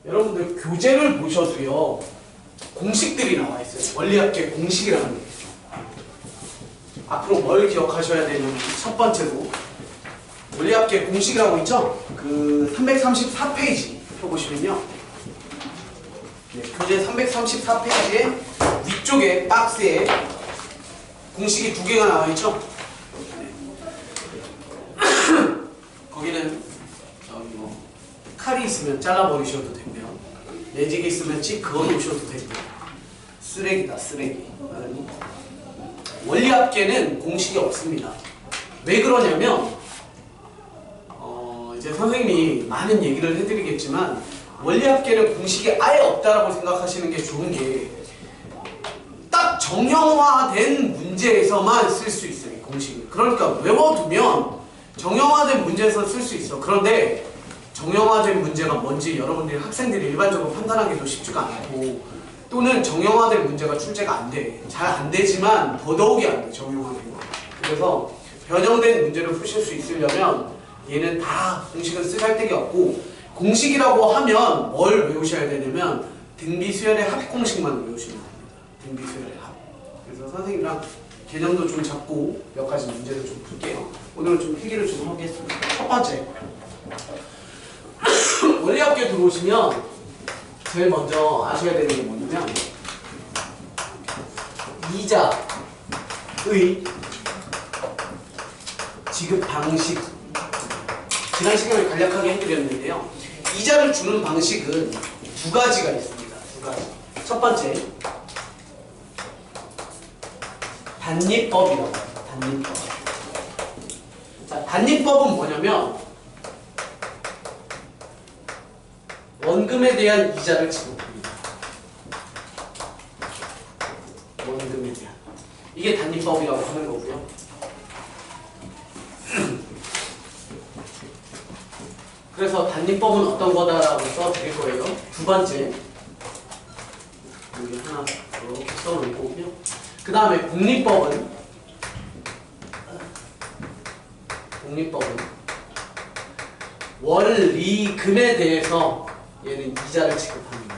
여러분들 교재를 보셔도요 공식들이 나와 있어요. 원리합계 공식이라는 게 있죠. 앞으로 뭘 기억하셔야 되냐면 첫 번째로 원리합계 공식이라고 있죠. 그 334페이지 펴보시면요. 네, 교재 334페이지에 위쪽에 박스에 공식이 두 개가 나와 있죠. 네. 거기는 저기 뭐 칼이 있으면 잘라버리셔도 되고요. 매직이 있으면 찍 그어놓으셔도 되고요. 쓰레기다 쓰레기. 원리합계는 공식이 없습니다. 왜 그러냐면 이제 선생님이 많은 얘기를 해드리겠지만 원리합계는 공식이 아예 없다라고 생각하시는 게 좋은 게 딱 정형화된 문제에서만 쓸 수 있어요. 이 공식이. 그러니까 외워두면 정형화된 문제에서 쓸 수 있어. 그런데 정형화된 문제가 뭔지 여러분들이 학생들이 일반적으로 판단하기도 쉽지가 않고 또는 정형화된 문제가 출제가 안 돼. 잘 안 되지만 더더욱이 안 돼. 정형화된 거. 그래서 변형된 문제를 푸실 수 있으려면 얘는 다 공식은 쓰잘데기 없고 공식이라고 하면 뭘 외우셔야 되냐면 등비수열의 합 공식만 외우시면 됩니다. 등비수열의 합. 그래서 선생님이랑 개념도 좀 잡고 몇 가지 문제를 좀 풀게요. 오늘은 좀 필기를 좀 하겠습니다. 첫 번째 원리합계 들어오시면 제일 먼저 아셔야 되는 게 뭐냐면 이자의 지급 방식. 지난 시간에 간략하게 해드렸는데요. 이자를 주는 방식은 두 가지가 있습니다. 두 가지. 첫 번째 단립법이라고 해요. 단립법. 자, 단립법은 뭐냐면 원금에 대한 이자를 지급합니다. 원금에 대한. 이게 단립법이라고 하는 거고요. 그래서 단립법은 어떤 거다라고 써드릴 거예요. 두 번째 여기 하나 이렇게 써놓을 거고요. 그 다음에 복리법은 원리금에 대해서 얘는 이자를 지급합니다.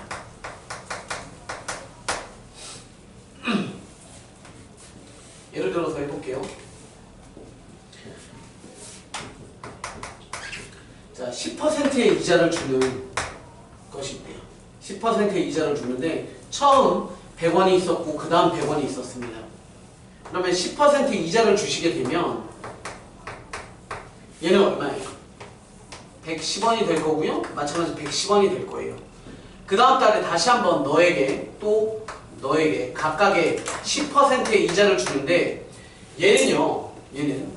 예를 들어서 해볼게요. 자, 10%의 이자를 주는 것이 있대요. 10%의 이자를 주는데 처음 100원이 있었고 그 다음 100원이 있었습니다. 그러면 10% 이자를 주시게 되면 얘는 얼마예요? 110원이 될 거고요. 마찬가지로 110원이 될 거예요. 그 다음 달에 다시 한번 너에게 각각의 10%의 이자를 주는데 얘는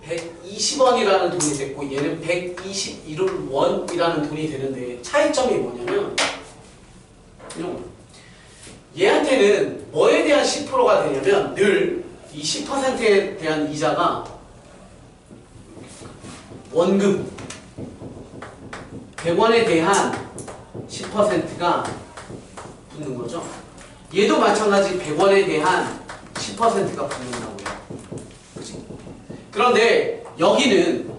120원이라는 돈이 됐고 얘는 121원이라는 돈이 되는데 차이점이 뭐냐면 얘한테는 뭐에 대한 10%가 되냐면 늘 이 10%에 대한 이자가 원금 100원에 대한 10%가 붙는 거죠. 얘도 마찬가지 100원에 대한 10%가 붙는다고요. 그치? 그런데 여기는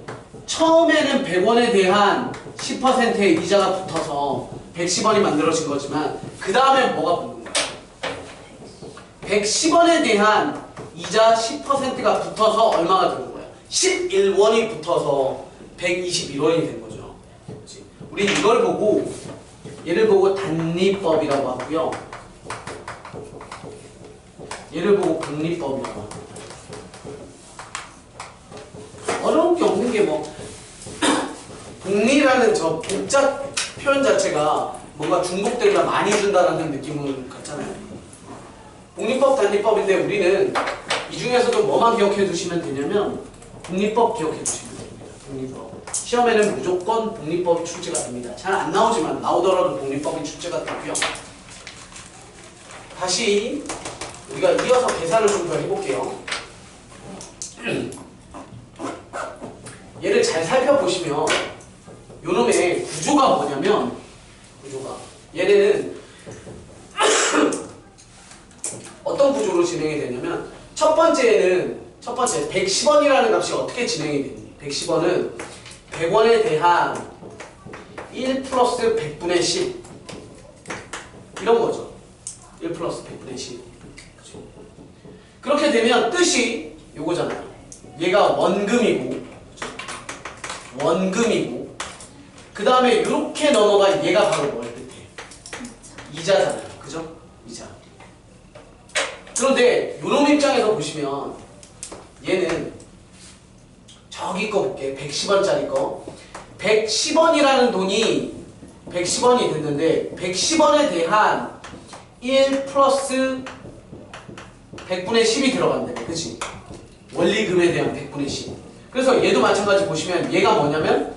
처음에는 100원에 대한 10%의 이자가 붙어서 110원이 만들어진 거지만 그 다음에 뭐가 붙는 거예요? 110원에 대한 이자 10%가 붙어서 얼마가 되는 거야? 11원이 붙어서 121원이 된 거죠. 그치? 우리 이걸 보고 얘를 보고 단립법이라고 하고요. 얘를 보고 복리법이라고 합니다. 어려운 게 없는 게 뭐 복리라는 저 복잡 표현 자체가 뭔가 중복되려 많이 준다라는 느낌을 갖잖아요. 복리법, 단립법인데 우리는 이 중에서도 뭐만 기억해 두시면 되냐면 복리법 기억해 두시면 됩니다. 복리법. 시험에는 무조건 복리법이 출제가 됩니다. 잘 안 나오지만 나오더라도 복리법이 출제가 되고요. 다시 우리가 이어서 계산을 좀 더 해볼게요. 얘를 잘 살펴보시면 요놈의 구조가 뭐냐면 얘네는 어떤 구조로 진행이 되냐면 첫 번째 110원이라는 값이 어떻게 진행이 되니? 110원은 100원에 대한 1 플러스 100분의 10 이런 거죠. 1 플러스 100분의 10. 그렇죠? 그렇게 되면 뜻이 요거잖아요. 얘가 원금이고, 그렇죠? 원금이고, 그 다음에 이렇게 넘어가 얘가 바로 뭘 뜻해? 이자잖아요. 그죠? 이자. 그런데 요놈 입장에서 보시면 얘는 저기 거 볼게. 110원짜리 거. 110원이라는 돈이 110원이 됐는데 110원에 대한 1 플러스 100분의 10이 들어간대. 그치? 원리금에 대한 100분의 10. 그래서 얘도 마찬가지 보시면 얘가 뭐냐면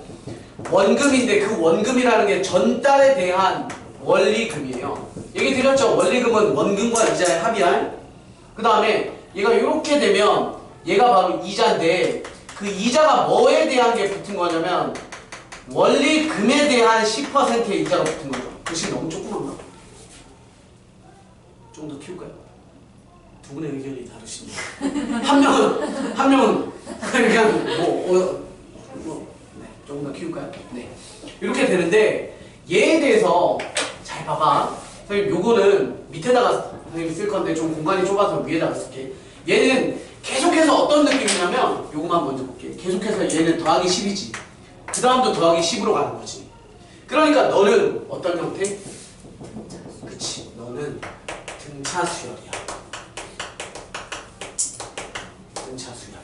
원금인데 그 원금이라는 게 전달에 대한 원리금이에요. 얘기 드렸죠? 원리금은 원금과 이자의 합이야. 그 다음에 얘가 이렇게 되면 얘가 바로 이자인데 그 이자가 뭐에 대한 게 붙은 거냐면 원리금에 대한 10%의 이자가 붙은 거죠. 글씨 너무 조그만가? 좀 더 키울까요? 두 분의 의견이 다르시네요. 한 명은 그냥 네, 조금 더 키울까요? 네. 이렇게 되는데 얘에 대해서 잘 봐봐. 선생님 요거는 밑에다가 선생님이 쓸 건데 좀 공간이 좁아서 위에다가 쓸게. 얘는 계속해서 어떤 느낌이냐면 요거만 먼저 볼게. 계속해서 얘는 더하기 10이지. 그 다음도 더하기 10으로 가는 거지. 그러니까 너는 어떤 형태? 그치. 너는 등차 수열이야. 등차 수열.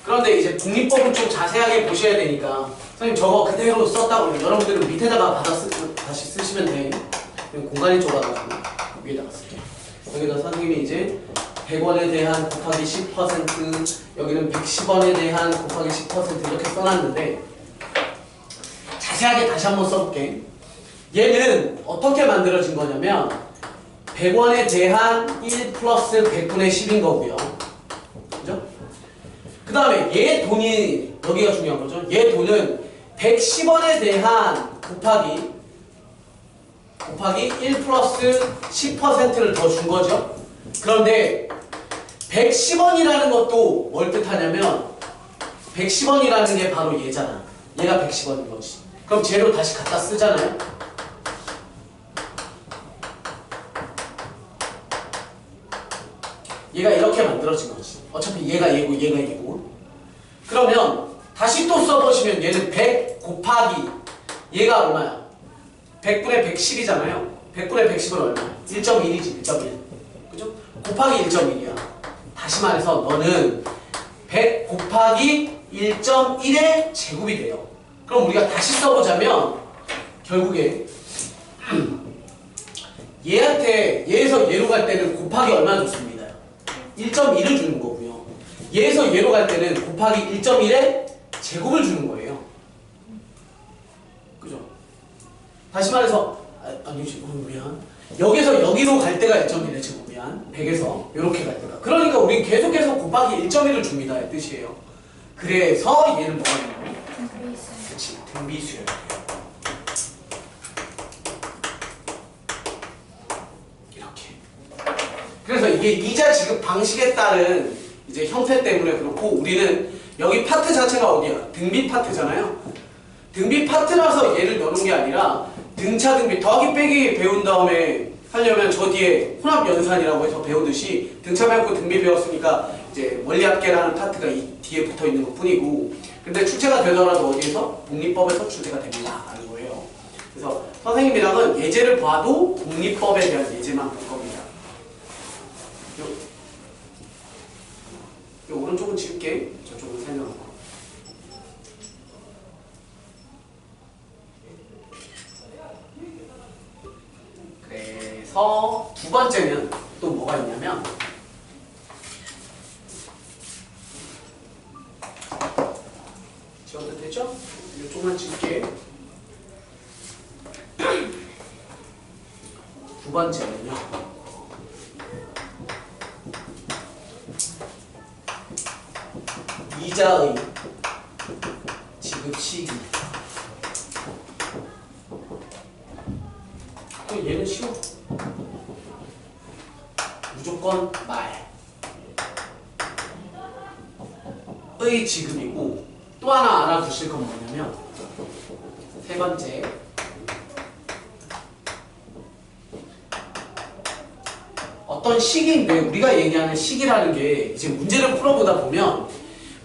그런데 이제 독립법은 좀 자세하게 보셔야 되니까 선생님 저거 그대로 썼다고 여러분들은 밑에다가 다시 쓰시면 돼. 공간이 좁아가지고 위에다가 쓸게. 여기다 선생님이 이제 100원에 대한 곱하기 10%, 여기는 110원에 대한 곱하기 10% 이렇게 써놨는데 자세하게 다시 한번 써볼게. 얘는 어떻게 만들어진 거냐면 100원에 대한 1 플러스 100분의 10인 거고요. 그죠? 그 다음에 얘 돈이 여기가 중요한 거죠. 얘 돈은 110원에 대한 곱하기 1 플러스 10%를 더 준 거죠. 그런데 110원이라는 것도 뭘 뜻하냐면 110원이라는 게 바로 얘잖아. 얘가 110원인 거지. 그럼 쟤로 다시 갖다 쓰잖아요. 얘가 이렇게 만들어진 거지. 어차피 얘가 얘고 얘가 얘고. 그러면 다시 또 써보시면 얘는 100 곱하기 얘가 얼마야? 100분의 110이잖아요. 100분의 110은 얼마야? 1.1이지. 1.1. 그죠? 곱하기 1.1이야. 다시 말해서 너는 100 곱하기 1.1의 제곱이 돼요. 그럼 우리가 다시 써보자면 결국에 얘한테 얘에서 얘로 갈 때는 곱하기 얼마 줬습니다. 1.1을 주는 거고요. 얘에서 얘로 갈 때는 곱하기 1.1의 제곱을 주는 거예요. 그죠? 다시 말해서 아니지 미안. 여기서 여기로 갈 때가 1.1의 제곱이야. 100에서 이렇게 갈 때가. 그러니까 우리 계속해서 곱하기 1.1을 줍니다. 이 뜻이에요. 그래서 얘는 뭐가 되는 거야? 그치, 등비수열. 이렇게. 그래서 이게 이자 지급 방식에 따른 이제 형태 때문에 그렇고 우리는 여기 파트 자체가 어디야? 등비 파트잖아요. 등비 파트라서 얘를 넣는 게 아니라 등차 등비 더하기 빼기 배운 다음에 하려면 저 뒤에 혼합연산이라고 해서 배우듯이 등차 배웠고 등비 배웠으니까 이제 원리합계라는 파트가 이 뒤에 붙어 있는 것 뿐이고 근데 출제가 되더라도 어디에서? 독립법에서 출제가 됩니다. 라는 거예요. 그래서 선생님이랑은 예제를 봐도 독립법에 대한 예제만 볼 겁니다. 요 오른쪽은 지울게. 저쪽은 살려놓고. 그래서 두 번째는 또 뭐가 있냐면 지워도 되죠? 이쪽만 찍을게. 두 번째는요. 이자의 지급 시기. 얘는 쉬워. 무조건 말의 지급이고 또 하나 알아두실 건 뭐냐면 세 번째, 어떤 시기인데 우리가 얘기하는 시기라는 게 이제 문제를 풀어보다 보면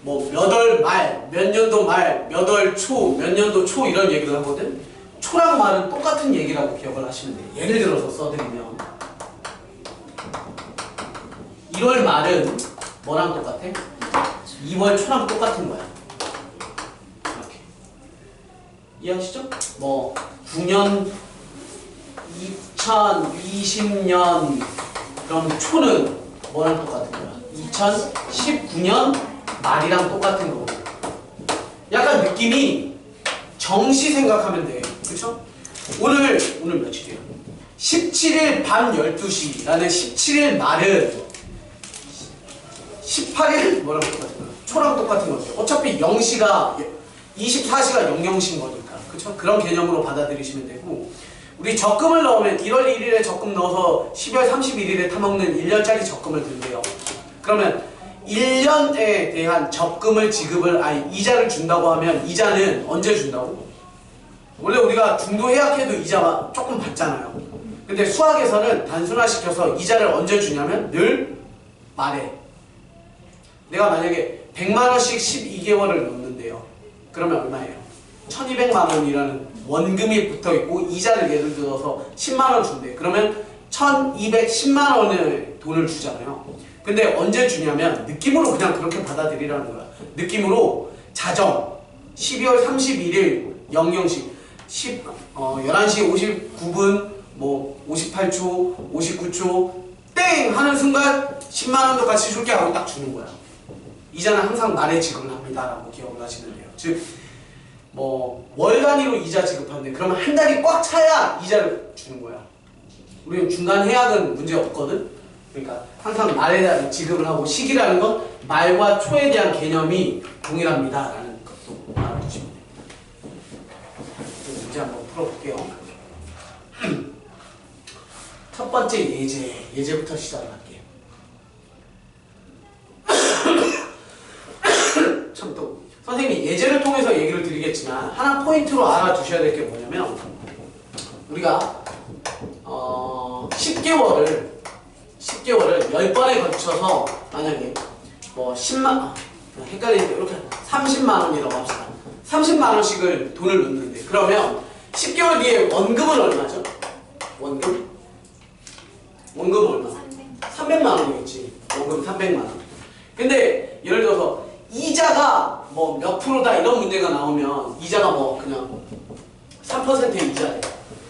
뭐 몇 월 말, 몇 년도 말, 몇 월 초, 몇 년도 초 이런 얘기를 하거든. 초랑 말은 똑같은 얘기라고 기억을 하시면 돼. 예를 들어서 써드리면 1월 말은 뭐랑 똑같아? 2월 초랑 똑같은 거야. 이렇게 이해하시죠? 뭐 9년, 2020년 그럼 초는 뭐랑 똑같은 거야? 2019년 말이랑 똑같은 거고. 약간 느낌이 정시 생각하면 돼. 그쵸? 오늘 며칠이야? 17일 밤 12시라는 17일 말은 18일 뭐랑 똑같은 거야? 초랑 똑같은 거죠. 어차피 0시가 24시가 00시인 거니까. 그쵸? 그런 개념으로 받아들이시면 되고, 우리 적금을 넣으면 1월 1일에 적금 넣어서 12월 31일에 타먹는 1년짜리 적금을 든대요. 그러면 1년에 대한 적금을 이자를 준다고 하면 이자는 언제 준다고? 원래 우리가 중도해약해도 이자 조금 받잖아요. 근데 수학에서는 단순화시켜서 이자를 언제 주냐면 늘 말해. 내가 만약에 100만원씩 12개월을 넣는데요. 그러면 얼마예요? 1200만원이라는 원금이 붙어있고 이자를 예를 들어서 10만원 준대. 그러면 1210만원의 돈을 주잖아요. 근데 언제 주냐면 느낌으로 그냥 그렇게 받아들이라는 거야. 느낌으로 자정 12월 31일 00시 11시 59분 뭐 58초 59초 땡 하는 순간 10만원도 같이 줄게 하고 딱 주는 거야. 이자는 항상 말에 지급을 합니다 라고 기억을 하시면 돼요. 즉 뭐 월 단위로 이자 지급하는데 그러면 한 달이 꽉 차야 이자를 주는 거야. 우리는 중간 해약은 문제 없거든. 그러니까 항상 말에 대한 지급을 하고 시기라는 건 말과 초에 대한 개념이 동일합니다 라는 것도 알아두시면 돼요. 문제 한번 풀어볼게요. 첫 번째 예제부터 시작할게요. 참 또 선생님이 예제를 통해서 얘기를 드리겠지만 하나 포인트로 알아두셔야 될 게 뭐냐면 우리가 10개월을 10번에 걸쳐서 만약에 뭐 10만 헷갈리는데 이렇게 30만원이라고 합시다. 30만원씩을 돈을 넣는데 그러면 10개월 뒤에 원금은 얼마죠? 원금 얼마? 300만원이겠지. 원금 300만원. 근데 예를 들어서 이자가 뭐 몇 프로다 이런 문제가 나오면 이자가 뭐 그냥 3%의 이자예요.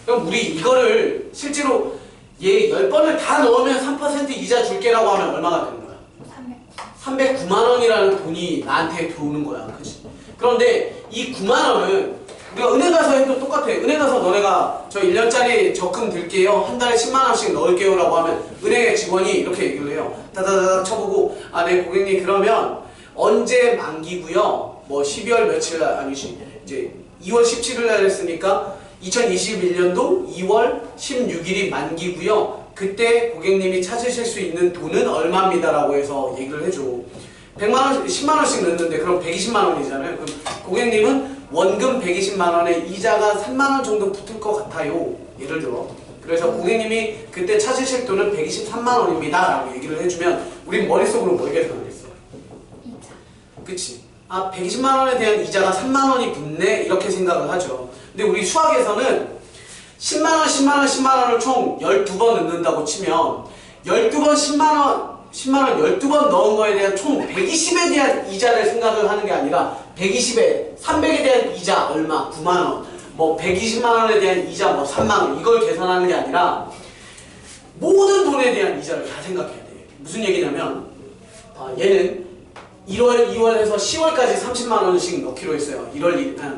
그럼 우리 이거를 실제로 얘 10번을 다 넣으면 3% 이자 줄게라고 하면 얼마가 되는 거야? 309만원이라는 돈이 나한테 들어오는 거야. 그치? 그런데 이 9만원은 우리가 은행 가서 해도 똑같아. 은행 가서 너네가 저 1년짜리 적금 들게요. 한 달에 10만원씩 넣을게요 라고 하면 은행의 직원이 이렇게 얘기를 해요. 다다다닥 쳐보고 네 고객님 그러면 언제 만기고요? 뭐 12월 며칠 날 아니지 이제 2월 17일 날 했으니까 2021년도 2월 16일이 만기고요. 그때 고객님이 찾으실 수 있는 돈은 얼마입니다 라고 해서 얘기를 해줘. 100만원, 10만원씩 넣는데 그럼 120만원이잖아요. 그럼 고객님은 원금 120만원에 이자가 3만원 정도 붙을 것 같아요. 예를 들어. 그래서 고객님이 그때 찾으실 돈은 123만원입니다 라고 얘기를 해주면 우린 머릿속으로 뭐 예상하겠어? 그치? 120만원에 대한 이자가 3만원이 붙네? 이렇게 생각을 하죠. 근데 우리 수학에서는 10만원, 10만원, 10만원을 총 12번 넣는다고 치면 12번 10만원 12번 넣은 거에 대한 총 120에 대한 이자를 생각을 하는 게 아니라 120에 300에 대한 이자 얼마? 9만원 뭐 120만원에 대한 이자 뭐 3만원 이걸 계산하는 게 아니라 모든 돈에 대한 이자를 다 생각해야 돼. 무슨 얘기냐면 얘는 1월, 2월에서 10월까지 30만원씩 넣기로 했어요.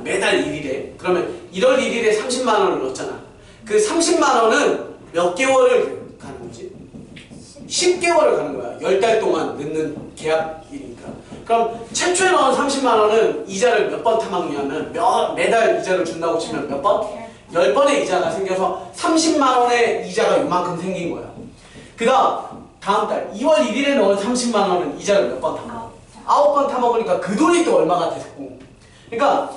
매달 1일에. 그러면 1월 1일에 30만원을 넣었잖아. 그 30만원은 몇 개월을 가는 거지? 10개월을 가는 거야. 10달 동안 넣는 계약이니까. 그럼 최초에 넣은 30만원은 이자를 몇 번 타먹냐면 매달 이자를 준다고 치면 몇 번? 10번의 이자가 생겨서 30만원의 이자가 요만큼 생긴 거야. 그 다음 달 2월 1일에 넣은 30만원은 이자를 몇 번 타먹어? 9번 타먹으니까 그 돈이 또 얼마가 됐고. 그러니까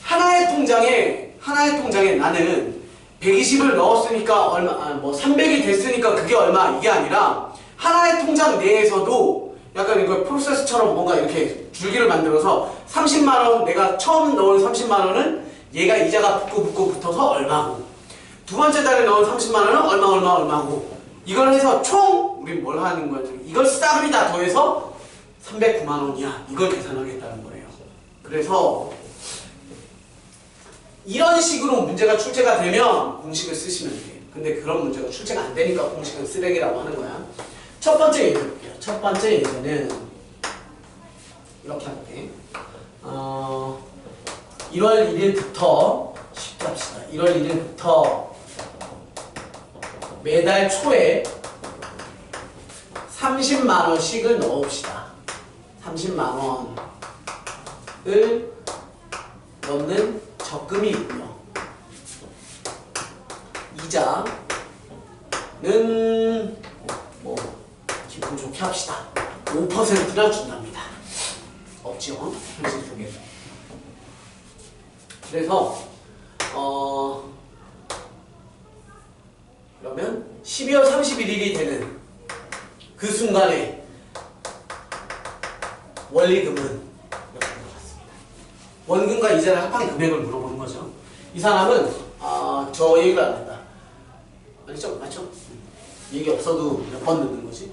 하나의 통장에 나는 120을 넣었으니까 얼마, 뭐 300이 됐으니까 그게 얼마 이게 아니라 하나의 통장 내에서도 약간 이거 프로세스처럼 뭔가 이렇게 줄기를 만들어서 30만 원 내가 처음 넣은 30만 원은 얘가 이자가 붙고 붙어서 얼마고 두 번째 달에 넣은 30만 원은 얼마고 이걸 해서 총 우리 뭘 하는 거야? 이걸 싸그리 다 더해서 309만 원이야. 이걸 계산하겠다는 거예요. 그래서 이런 식으로 문제가 출제가 되면 공식을 쓰시면 돼요. 근데 그런 문제가 출제가 안 되니까 공식은 쓰레기라고 하는 거야. 첫 번째 예제 볼게요. 첫 번째 예제는 이렇게 할게. 1월 1일부터 쉽게 합시다. 1월 1일부터 매달 초에 30만 원씩을 넣읍시다. 30만 원을 넣는 적금이 있고요. 이자는 뭐 기분 좋게 합시다. 5%나 준답니다. 없죠? 현실 속에. 그래서 그러면 12월 31일이 되는 그 순간에 원리금은 이렇게 들어갔습니다. 원금과 이자를 합한 금액을 물어보는 거죠. 이 사람은 저 얘기를 안 했다. 아니죠? 맞죠? 얘기 없어도 몇 번 넣는 거지?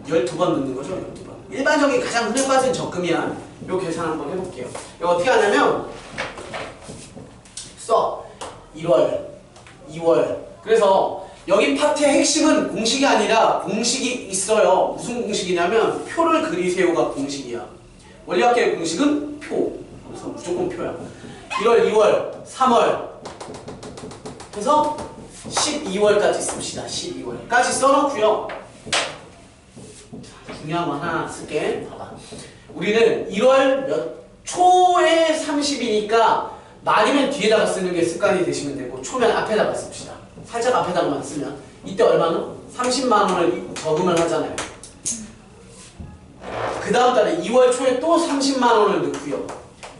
12번 넣는 거죠? 12번. 일반적인 가장 흔해 빠진 적금이야. 요 계산 한번 해볼게요. 이거 어떻게 하냐면 1월, 2월. 그래서 여기 파트의 핵심은 공식이 아니라 공식이 있어요. 무슨 공식이냐면 표를 그리세요가 공식이야. 원리학계의 공식은 표. 그래서 무조건 표야. 1월, 2월, 3월 해서 12월까지 씁시다. 12월까지 써놓고요. 중요한 거 하나 쓸게. 봐봐. 우리는 1월 몇 초에 30이니까 말이면 뒤에다가 쓰는 게 습관이 되시면 되고 초면 앞에다가 씁시다. 살짝 앞에다가만 쓰면 이때 얼마는? 30만 원을 저금을 하잖아요. 그 다음 달에 2월 초에 또 30만 원을 넣고요.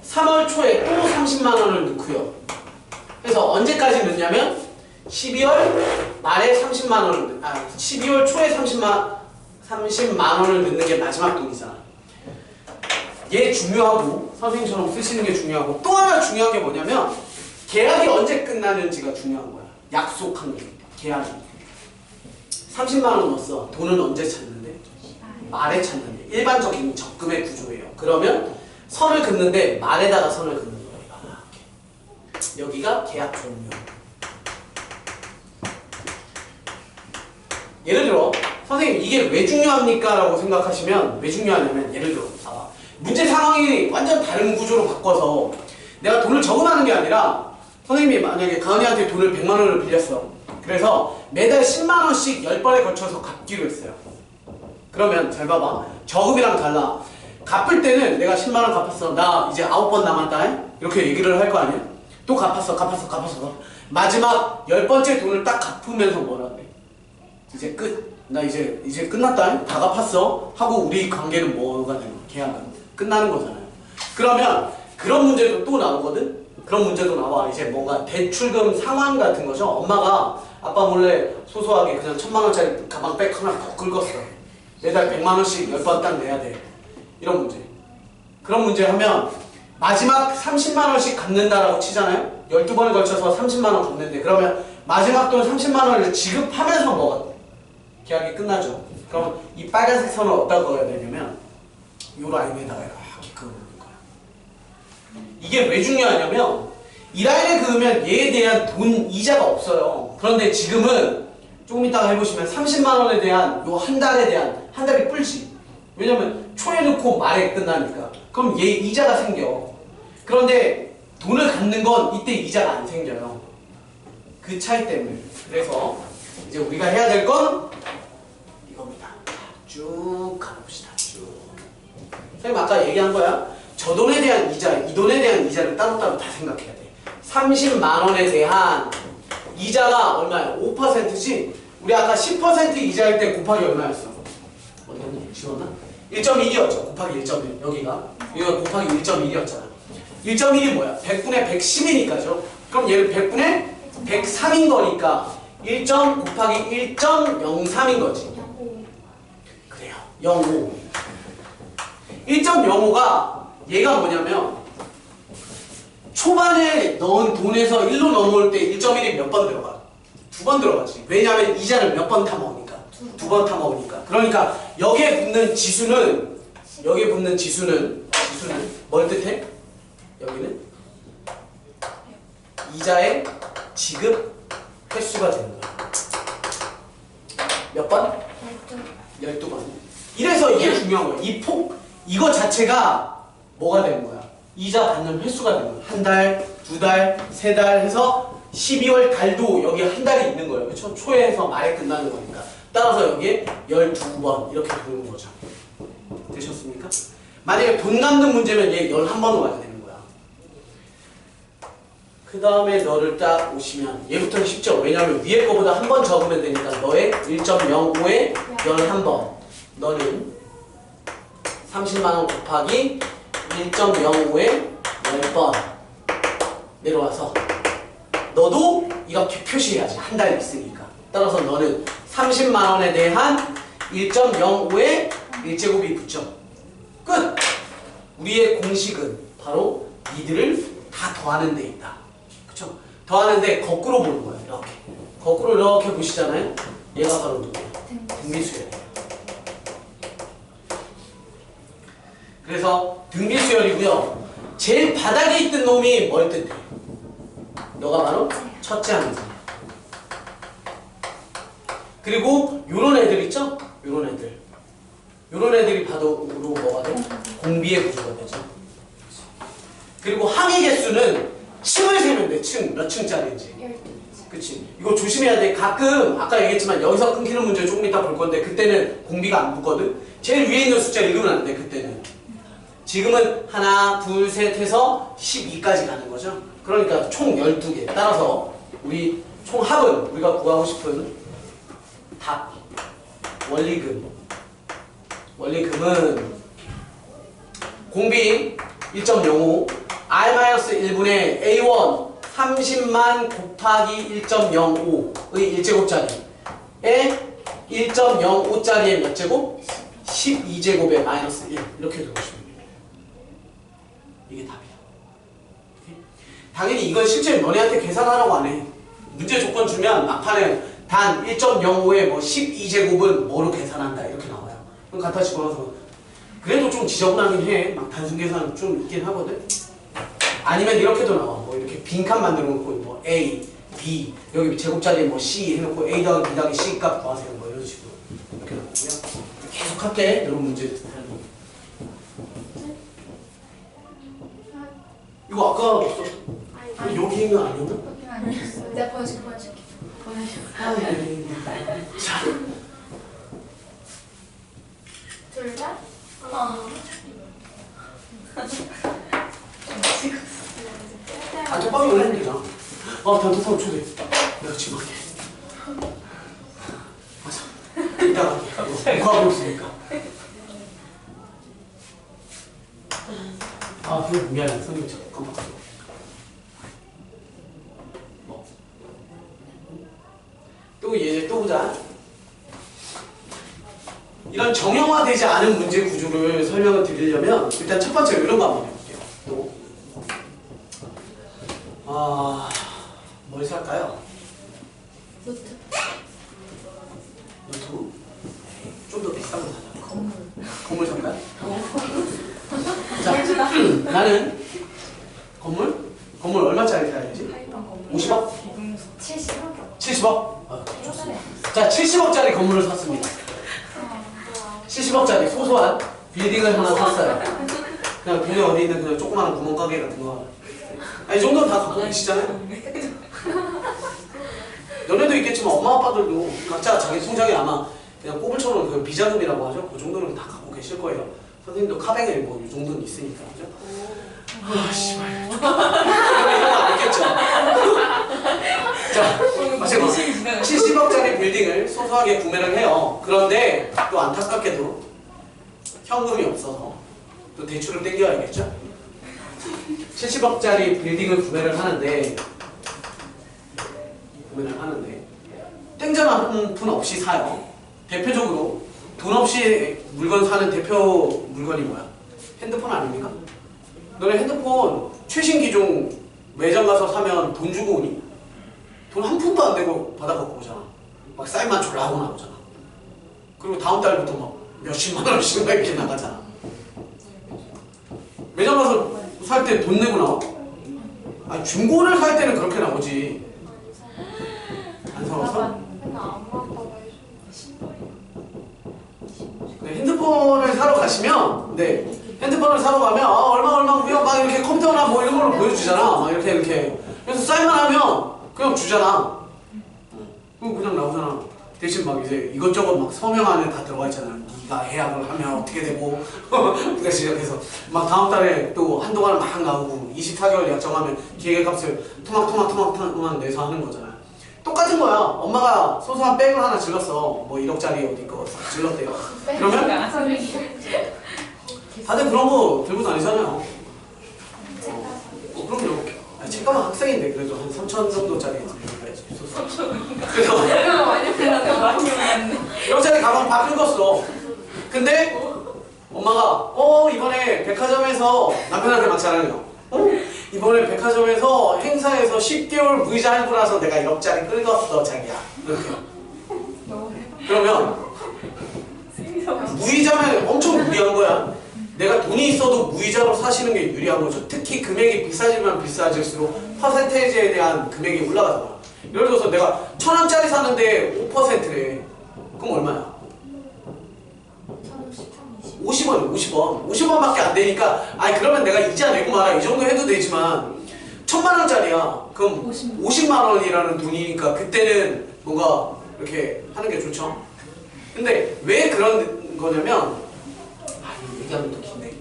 3월 초에 또 30만 원을 넣고요. 그래서 언제까지 넣냐면 12월 말에 30만 원을 12월 초에 30만 원을 넣는 게 마지막 돈이잖아. 얘 중요하고 선생님처럼 쓰시는 게 중요하고 또 하나 중요한 게 뭐냐면 계약이 언제 끝나는지가 중요한 거야. 약속한 게 계약이 30만 원 넣었어. 돈은 언제 찾는데? 말에 찾는데. 일반적인 적금의 구조예요. 그러면 선을 긋는데 말에다가 선을 긋는 거예요. 이렇게. 여기가 계약 종료. 예를 들어 선생님 이게 왜 중요합니까? 라고 생각하시면 왜 중요하냐면 예를 들어 봐봐. 문제 상황이 완전 다른 구조로 바꿔서 내가 돈을 저금하는 게 아니라 선생님이 만약에 가은이한테 돈을 100만 원을 빌렸어. 그래서 매달 10만 원씩 10번에 걸쳐서 갚기로 했어요. 그러면 잘 봐봐. 저금이랑 달라. 갚을 때는 내가 10만 원 갚았어. 나 이제 9번 남았다. 이렇게 얘기를 할 거 아니야? 또 갚았어. 마지막 10번째 돈을 딱 갚으면서 뭐라 그래? 이제 끝. 나 이제 끝났다. 다 갚았어. 하고 우리 관계는 뭐가 되는 거야? 계약은 끝나는 거잖아요. 그러면 그런 문제도 또 나오거든? 그런 문제도 나와. 이제 뭔가 대출금 상환 같은 거죠. 엄마가 아빠 몰래 소소하게 그냥 1000만 원짜리 가방백 하나 더 긁었어. 매달 100만 원씩 10번 딱 내야 돼. 이런 문제. 그런 문제 하면 마지막 30만 원씩 갚는다라고 치잖아요. 12번에 걸쳐서 30만 원 갚는데 그러면 마지막 돈 30만 원을 지급하면서 뭐가 계약이 끝나죠. 그럼 이 빨간색 선을 어디다 그어야 되냐면 요 라인에다가 이렇게 그어놓는 거야. 이게 왜 중요하냐면 이 라인에 그으면 얘에 대한 돈 이자가 없어요. 그런데 지금은 조금 이따가 해보시면 30만 원에 대한 요 한 달에 대한 한 달이 뿔지. 왜냐면 초에 넣고 말에 끝나니까. 그럼 얘 이자가 생겨. 그런데 돈을 갚는 건 이때 이자가 안 생겨요. 그 차이 때문에. 그래서 이제 우리가 해야 될 건 이겁니다. 쭉 가봅시다. 쭉. 선생님 아까 얘기한 거야. 저 돈에 대한 이자, 이 돈에 대한 이자를 따로따로 다 생각해야 돼. 30만 원에 대한 이자가 얼마야? 5%지? 우리 아까 10% 이자일 때 곱하기 얼마였어? 어디 갔니? 지웠나? 1.1이었죠. 곱하기 1.1. 여기가 곱하기 1.1이었잖아. 1.1이 뭐야? 100분의 110이니까죠. 그럼 얘는 100분의 103인 거니까 1. 곱하기 1.03인 거지. 그래요. 0.5. 1.05가 얘가 뭐냐면 초반에 넣은 돈에서 1로 넘어올 때 1.1이 몇 번 들어가? 2번 들어가지. 왜냐하면 이자를 몇 번 타먹으니까. 2번 타먹으니까. 그러니까 여기에 붙는 지수는 뭘 뜻해? 여기는 이자의 지급 횟수가 되는 거야. 몇 번? 12번. 이래서 이게 중요한 거야. 이거 자체가 뭐가 되는 거야? 이자 받는 횟수가 되는 거야. 한 달, 2달, 3달 해서 12월 달도 여기 한 달이 있는 거예요. 그렇죠? 초에서 말에 끝나는 거니까. 따라서 여기에 12번 이렇게 보는 거죠. 되셨습니까? 만약에 돈 갚는 문제면 얘 11번으로 와야 되는 거야. 그 다음에 너를 딱 오시면 얘부터는 쉽죠. 왜냐하면 위에 거보다 한 번 적으면 되니까 너의 1.05에 11번. 너는 30만원 곱하기 1.05에 10번 내려와서 너도 이렇게 표시해야지. 한 달 있으니까. 따라서 너는 30만원에 대한 1.05에 1제곱이 붙죠. 끝! 우리의 공식은 바로 이들을 다 더하는 데 있다. 그쵸? 더하는데 거꾸로 보는 거예요. 이렇게. 거꾸로 이렇게 보시잖아요. 얘가 바로 누구예요? 등비수열이에요. 그래서 등비수열이고요. 제일 바닥에 있던 놈이 뭘 뜻해? 너가 바로 첫째 항이야. 그리고 요런 애들 있죠? 요런 애들이 바로 뭐가 돼? 공비의 구조가 되죠. 그리고 항의 개수는 층을 세면 돼. 층. 몇 층짜리인지. 12층. 그치? 이거 조심해야 돼. 가끔 아까 얘기했지만 여기서 끊기는 문제 조금 이따 볼 건데 그때는 공비가 안 붙거든. 제일 위에 있는 숫자 읽으면 안 돼. 그때는. 지금은 하나, 둘, 셋 해서 12까지 가는 거죠. 그러니까 총 12개. 따라서 우리 총 합은 우리가 구하고 싶은 답. 원리금은 공비 1.05 R-1분의 A1 30만 곱하기 1.05의 1제곱짜리에 1.05짜리의 몇 제곱? 12제곱의 마이너스 1 이렇게 들어오시면 됩니다. 이게 답이야. 당연히 이건 실제 너네한테 계산하라고 안 해. 문제 조건 주면 막판에 단 1.05에 뭐 12제곱은 뭐로 계산한다 이렇게 나와요. 그럼 갖다 집어넣어서 그래도 좀 지저분하긴 해. 막 단순 계산 좀 있긴 하거든. 아니면 이렇게도 나와. 뭐 이렇게 빈칸 만들어 놓고 뭐 A, B 여기 제곱자리에 뭐 C 해놓고 A 더하기 B 더하기 C 값 구하세요. 뭐 이런 식으로 이렇게 나오고요. 계속 할게. 이런 문제. 이거 아까 없었어. 여기 있는 거 아니었나? 내가 보여줄게. 자. 둘 다? 단톡방에 올리면 되잖아. 단톡방 초대. 내가 지금 할게. 맞아. 이따가 할게. 구하고 있으니까. 미안해. 선생님 자꾸 깜빡했어. 또 보자. 이런 정형화되지 않은 문제 구조를 설명을 드리려면 일단 첫 번째로 이런 거 한번 해볼게요. 또 뭘 살까요? 노트북? 좀 더 비싼 거 사자. 건물 살까요? 자, 나는 건물 얼마짜리 사야 되지? 50억? 70억? 70억? 좋습니다. 자, 70억짜리 건물을 샀습니다. 70억짜리 소소한 빌딩을 하나 샀어요. 그냥 동네 어디 있는 그냥 조그마한 구멍가게 같은 거. 이 정도는 다 갖고 계시잖아요. 너네도 있겠지만 엄마 아빠들도 각자 자기 통장에 아마 그냥 꼬불처럼 그 비자금이라고 하죠. 그 정도는 다 갖고 계실 거예요. 선생님도 카뱅에 뭐 이 정도는 있으니까, 그죠? 씨발. 이런 거 아니겠죠? 자, 70억짜리 빌딩을 소소하게 구매를 해요. 그런데 또 안타깝게도 현금이 없어서 또 대출을 땡겨야겠죠? 70억짜리 빌딩을 구매를 하는데 땡전 한 푼 없이 사요. 대표적으로 돈 없이 물건 사는 대표 물건이 뭐야? 핸드폰 아닙니까? 너네 핸드폰 최신 기종 매장 가서 사면 돈 주고 오니? 돈 한 푼도 안 되고 받아 갖고 오잖아. 막 사인만 졸라 하고 나오잖아. 그리고 다음 달부터 막 몇십만 원씩 막 이렇게 나가잖아. 매장 가서 살 때 돈 내고 나와? 아니 중고를 살 때는 그렇게 나오지. 안 사와서? 맨날 엄마 아빠가 네, 핸드폰을 사러 가시면, 네, 핸드폰을 사러 가면 얼마고요? 막 이렇게 컴퓨터나 뭐 이런 걸로 보여주잖아. 막 이렇게. 그래서 사인만 하면 그냥 주잖아. 그럼 그냥 나오잖아. 대신 막 이제 이것저것 막 서명 안에 다 들어가 있잖아. 네가 계약을 하면 어떻게 되고 그래서 시작해서 막 다음 달에 또 한동안 막 나오고 24개월 약정하면 기계값을 토막 내서 하는 거잖아. 똑같은 거야. 엄마가 소소한 백을 하나 질렀어. 뭐 1억짜리 어디 거 질렀대요. 그러면 다들 그런 거 들고 다니잖아요. 그럼요. 책가방 학생인데 그래도 한 3천 정도짜리 있었어. 그래서 1억짜리 가방 다 긁었어. 근데 엄마가 이번에 백화점에서 남편한테 막 자랑해요. 이번에 백화점에서 행사에서 10개월 무이자 할부라서 내가 1억짜리 긁었어 자기야. 이렇게. 그러면 무이자면 엄청 유리한 거야. 내가 돈이 있어도 무이자로 사시는 게 유리한 거죠. 특히 금액이 비싸지면 비싸질수록 퍼센테이지에 대한 금액이 올라가잖아. 예를 들어서 내가 1,000원짜리 사는데 5%래. 그럼 얼마야? 50원, 50원. 50원밖에 안 되니까, 아니, 그러면 내가 이자 내고 말아. 이 정도 해도 되지만, 1,000만 원짜리야. 그럼 50만 원이라는 돈이니까, 그때는 뭔가 이렇게 하는 게 좋죠. 근데 왜 그런 거냐면, 이거 얘기하면 또 긴데.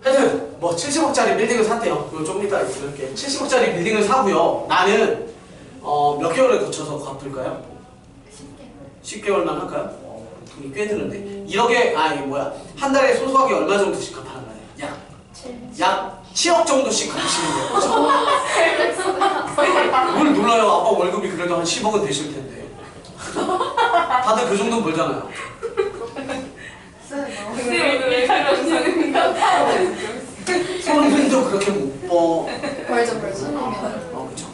하여튼, 뭐, 70억짜리 빌딩을 샀대요. 이거 좀 이따 이렇게. 70억짜리 빌딩을 사고요. 나는, 몇 개월을 거쳐서 갚을까요? 10개월만 할까요? 돈이 꽤 드는데 1억에 한 달에 소소하게 얼마 정도씩 갚아는 거예요? 약 7억 정도씩 갚으시면 돼요. 뭘 놀라요? 아빠 월급이 그래도 한 10억은 되실 텐데. 다들 그 정도 벌잖아요. 손님도 그렇게 못 벌죠. 그렇죠.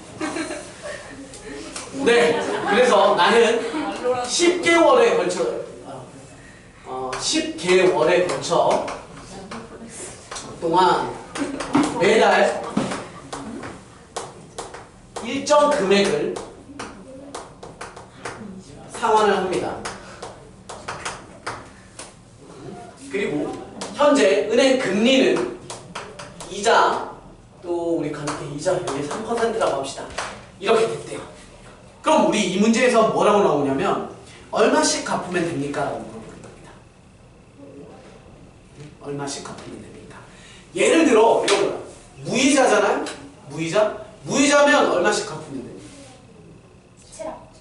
네, 그래서 나는 10개월에 걸쳐 동안 매달 일정 금액을 상환을 합니다. 그리고 현재 은행 금리는 이자 또 우리 간단히 이자 여기 3%라고 합시다. 이렇게 됐대요. 그럼 우리 이 문제에서 뭐라고 나오냐면 얼마씩 갚으면 됩니까? 라고 물어보는 겁니다. 얼마씩 갚으면 됩니까? 예를 들어 이런 거야. 무이자잖아요? 무이자면 얼마씩 갚으면 됩니까?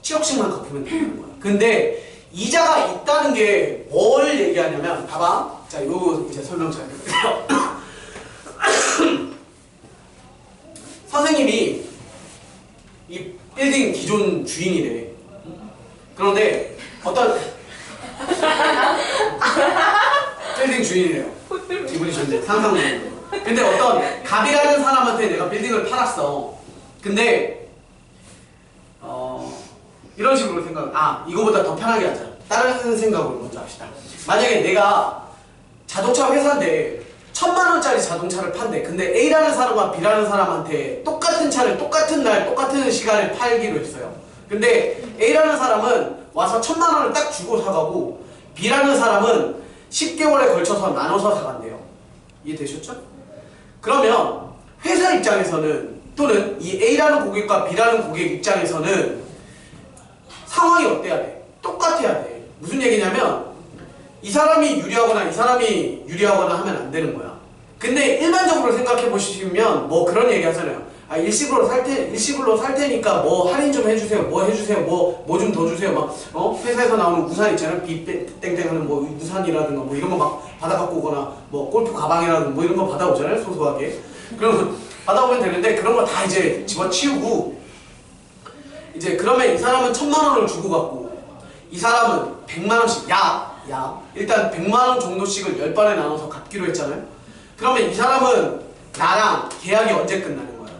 7억씩만 갚으면 되는 거야. 근데 이자가 있다는 게 뭘 얘기하냐면 봐봐. 자, 이거 이제 설명 잘 들으세요. 선생님이 이 빌딩 기존 주인이래. 그런데 어떤 빌딩 주인이래요. 기분이 좋은데 상상적으로. 근데 어떤 갑이라는 사람한테 내가 빌딩을 팔았어. 근데 이런 식으로 이거보다 더 편하게 하자. 다른 생각으로 먼저 합시다. 만약에 내가 자동차 회사인데 1,000만 원짜리 자동차를 판대. 근데 A라는 사람과 B라는 사람한테 똑같은 차를 똑같은 날 똑같은 시간에 팔기로 했어요. 근데 A라는 사람은 와서 1,000만 원을 딱 주고 사가고 B라는 사람은 10개월에 걸쳐서 나눠서 사간대요. 이해되셨죠? 그러면 회사 입장에서는 또는 이 A라는 고객과 B라는 고객 입장에서는 상황이 어때야 돼? 똑같아야 돼. 무슨 얘기냐면 이 사람이 유리하거나 이 사람이 유리하거나 하면 안 되는 거야. 근데 일반적으로 생각해 보시면 뭐 그런 얘기 하잖아요. 일시불로 살 테니까 뭐 할인 좀 해주세요. 뭐 해주세요. 뭐 좀 더 주세요. 막 회사에서 나오는 우산 있잖아요. 비 땡땡 하는 뭐 우산이라든가 뭐 이런 거 막 받아 갖고 오거나 뭐 골프 가방이라든 뭐 이런 거 받아오잖아요, 소소하게. 그러면 받아오면 되는데 그런 거 다 이제 집어치우고 이제 그러면 이 사람은 1,000,000원을 주고 갖고 이 사람은 100만원씩 일단 100만원 정도씩을 10번에 나눠서 갚기로 했잖아요. 그러면 이 사람은 나랑 계약이 언제 끝나는 거예요?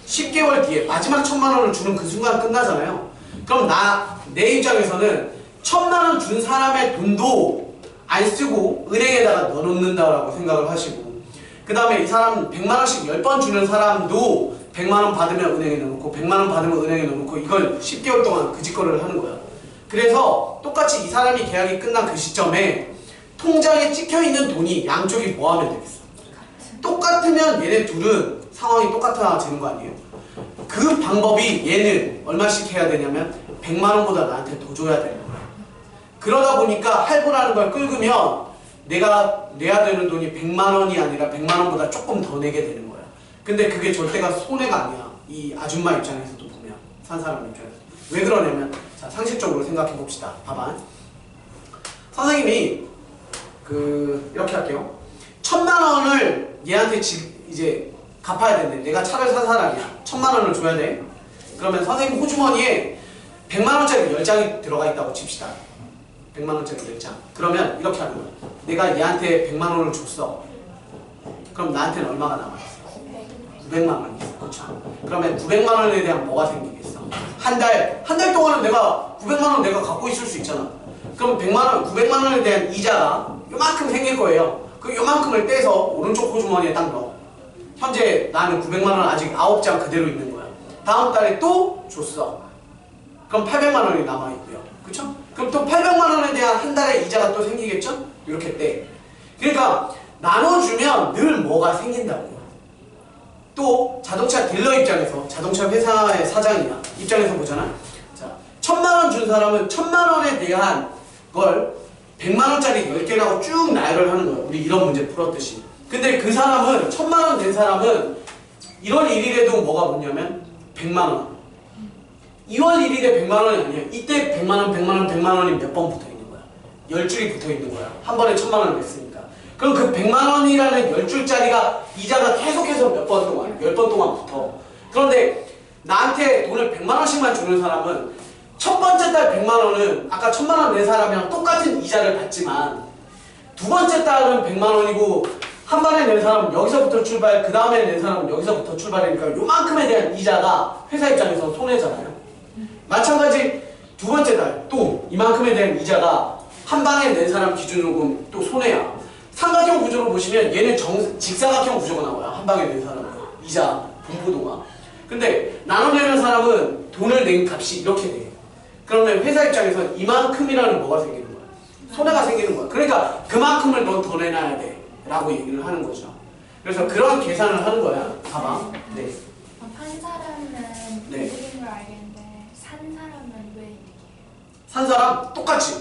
10개월 뒤에 마지막 1,000,000원을 주는 그 순간 끝나잖아요. 그럼 내 입장에서는 1,000,000원 준 사람의 돈도 안 쓰고 은행에다가 넣어놓는다라고 생각을 하시고, 그 다음에 이 사람 100만원씩 10번 주는 사람도 100만원 받으면 은행에 넣어놓고 100만원 받으면 은행에 넣어놓고 이걸 10개월 동안 그 짓거리를 하는 거야. 그래서 똑같이 이 사람이 계약이 끝난 그 시점에 통장에 찍혀있는 돈이 양쪽이 뭐 하면 되겠어? 똑같으면 얘네 둘은 상황이 똑같아지는 거 아니에요? 그 방법이 얘는 얼마씩 해야 되냐면 100만원보다 나한테 더 줘야 되는 거야. 그러다 보니까 할부라는 걸 끌으면 내가 내야 되는 돈이 100만원이 아니라 100만원보다 조금 더 내게 되는 거야. 근데 그게 절대가 손해가 아니야. 이 아줌마 입장에서도 보면, 산 사람 입장에서. 왜 그러냐면, 자, 상식적으로 생각해 봅시다. 봐봐. 선생님이 이렇게 할게요. 1,000만원을 얘한테 이제 갚아야 되는데 내가 차를 산 사람이야. 1,000만원을 줘야 돼. 그러면 선생님 호주머니에 100만원짜리 10장이 들어가 있다고 칩시다. 100만원짜리 10장. 그러면 이렇게 하는 거야. 내가 얘한테 100만원을 줬어. 그럼 나한테는 얼마가 남아있어? 900만원이 있어. 그렇죠? 그러면 900만원에 대한 뭐가 생기겠어? 한 달 동안은 내가 900만원 내가 갖고 있을 수 있잖아. 그럼 900만원에 대한 이자가 요만큼 생길 거예요. 그 요만큼을 떼서 오른쪽 호주머니에 딱 넣어. 현재 나는 900만원 아직 9장 그대로 있는 거야. 다음 달에 또 줬어. 그럼 800만원이 남아있고요. 그쵸? 그럼 또 800만원에 대한 한 달의 이자가 또 생기겠죠? 이렇게 떼. 그러니까 나눠주면 늘 뭐가 생긴다고요. 또 자동차 딜러 입장에서, 자동차 회사의 사장이나 입장에서 보잖아. 자, 1,000만원 준 사람은 1,000만원에 대한 걸 100만원짜리 10개라고 쭉 나열을 하는 거예요. 우리 이런 문제 풀었듯이. 근데 그 사람은 1,000만원 된 사람은 1월 1일에도 뭐가 붙냐면 100만원. 2월 1일에 100만원이 아니에요. 이때 100만원, 100만원, 100만원이 몇 번 붙어 있는 거야? 10줄이 붙어 있는 거야. 한 번에 1,000만원을 냈으니까. 그럼 그 100만원이라는 10줄짜리가 이자가 계속해서 몇 번 동안, 10번 동안 붙어. 그런데 나한테 돈을 100만원씩만 주는 사람은 첫 번째 달 100만원은 아까 1,000만원 낸 사람이랑 똑같은 이자를 받지만 두 번째 달은 100만원이고 한 번에 낸 사람은 여기서부터 출발, 그 다음에 낸 사람은 여기서부터 출발이니까 요만큼에 대한 이자가 회사 입장에서 손해잖아요. 마찬가지 두 번째 달 또 이만큼에 대한 이자가 한 방에 낸 사람 기준으로 보면 또 손해야. 삼각형 구조로 보시면 얘는 직사각형 구조가 나와요. 한 방에 낸 사람은 이자, 분포도가. 근데 나눠내는 사람은 돈을 낸 값이 이렇게 돼. 그러면 회사 입장에서 이만큼이라는 뭐가 생기는 거야? 손해가 생기는 거야. 그러니까 그만큼을 넌 더 내놔야 돼 라고 얘기를 하는 거죠. 그래서 그런 계산을 하는 거야. 봐봐. 네. 판 사람은 네. 이득인 걸 알겠는데 산 사람은 왜 이득이에요? 산 사람 똑같이.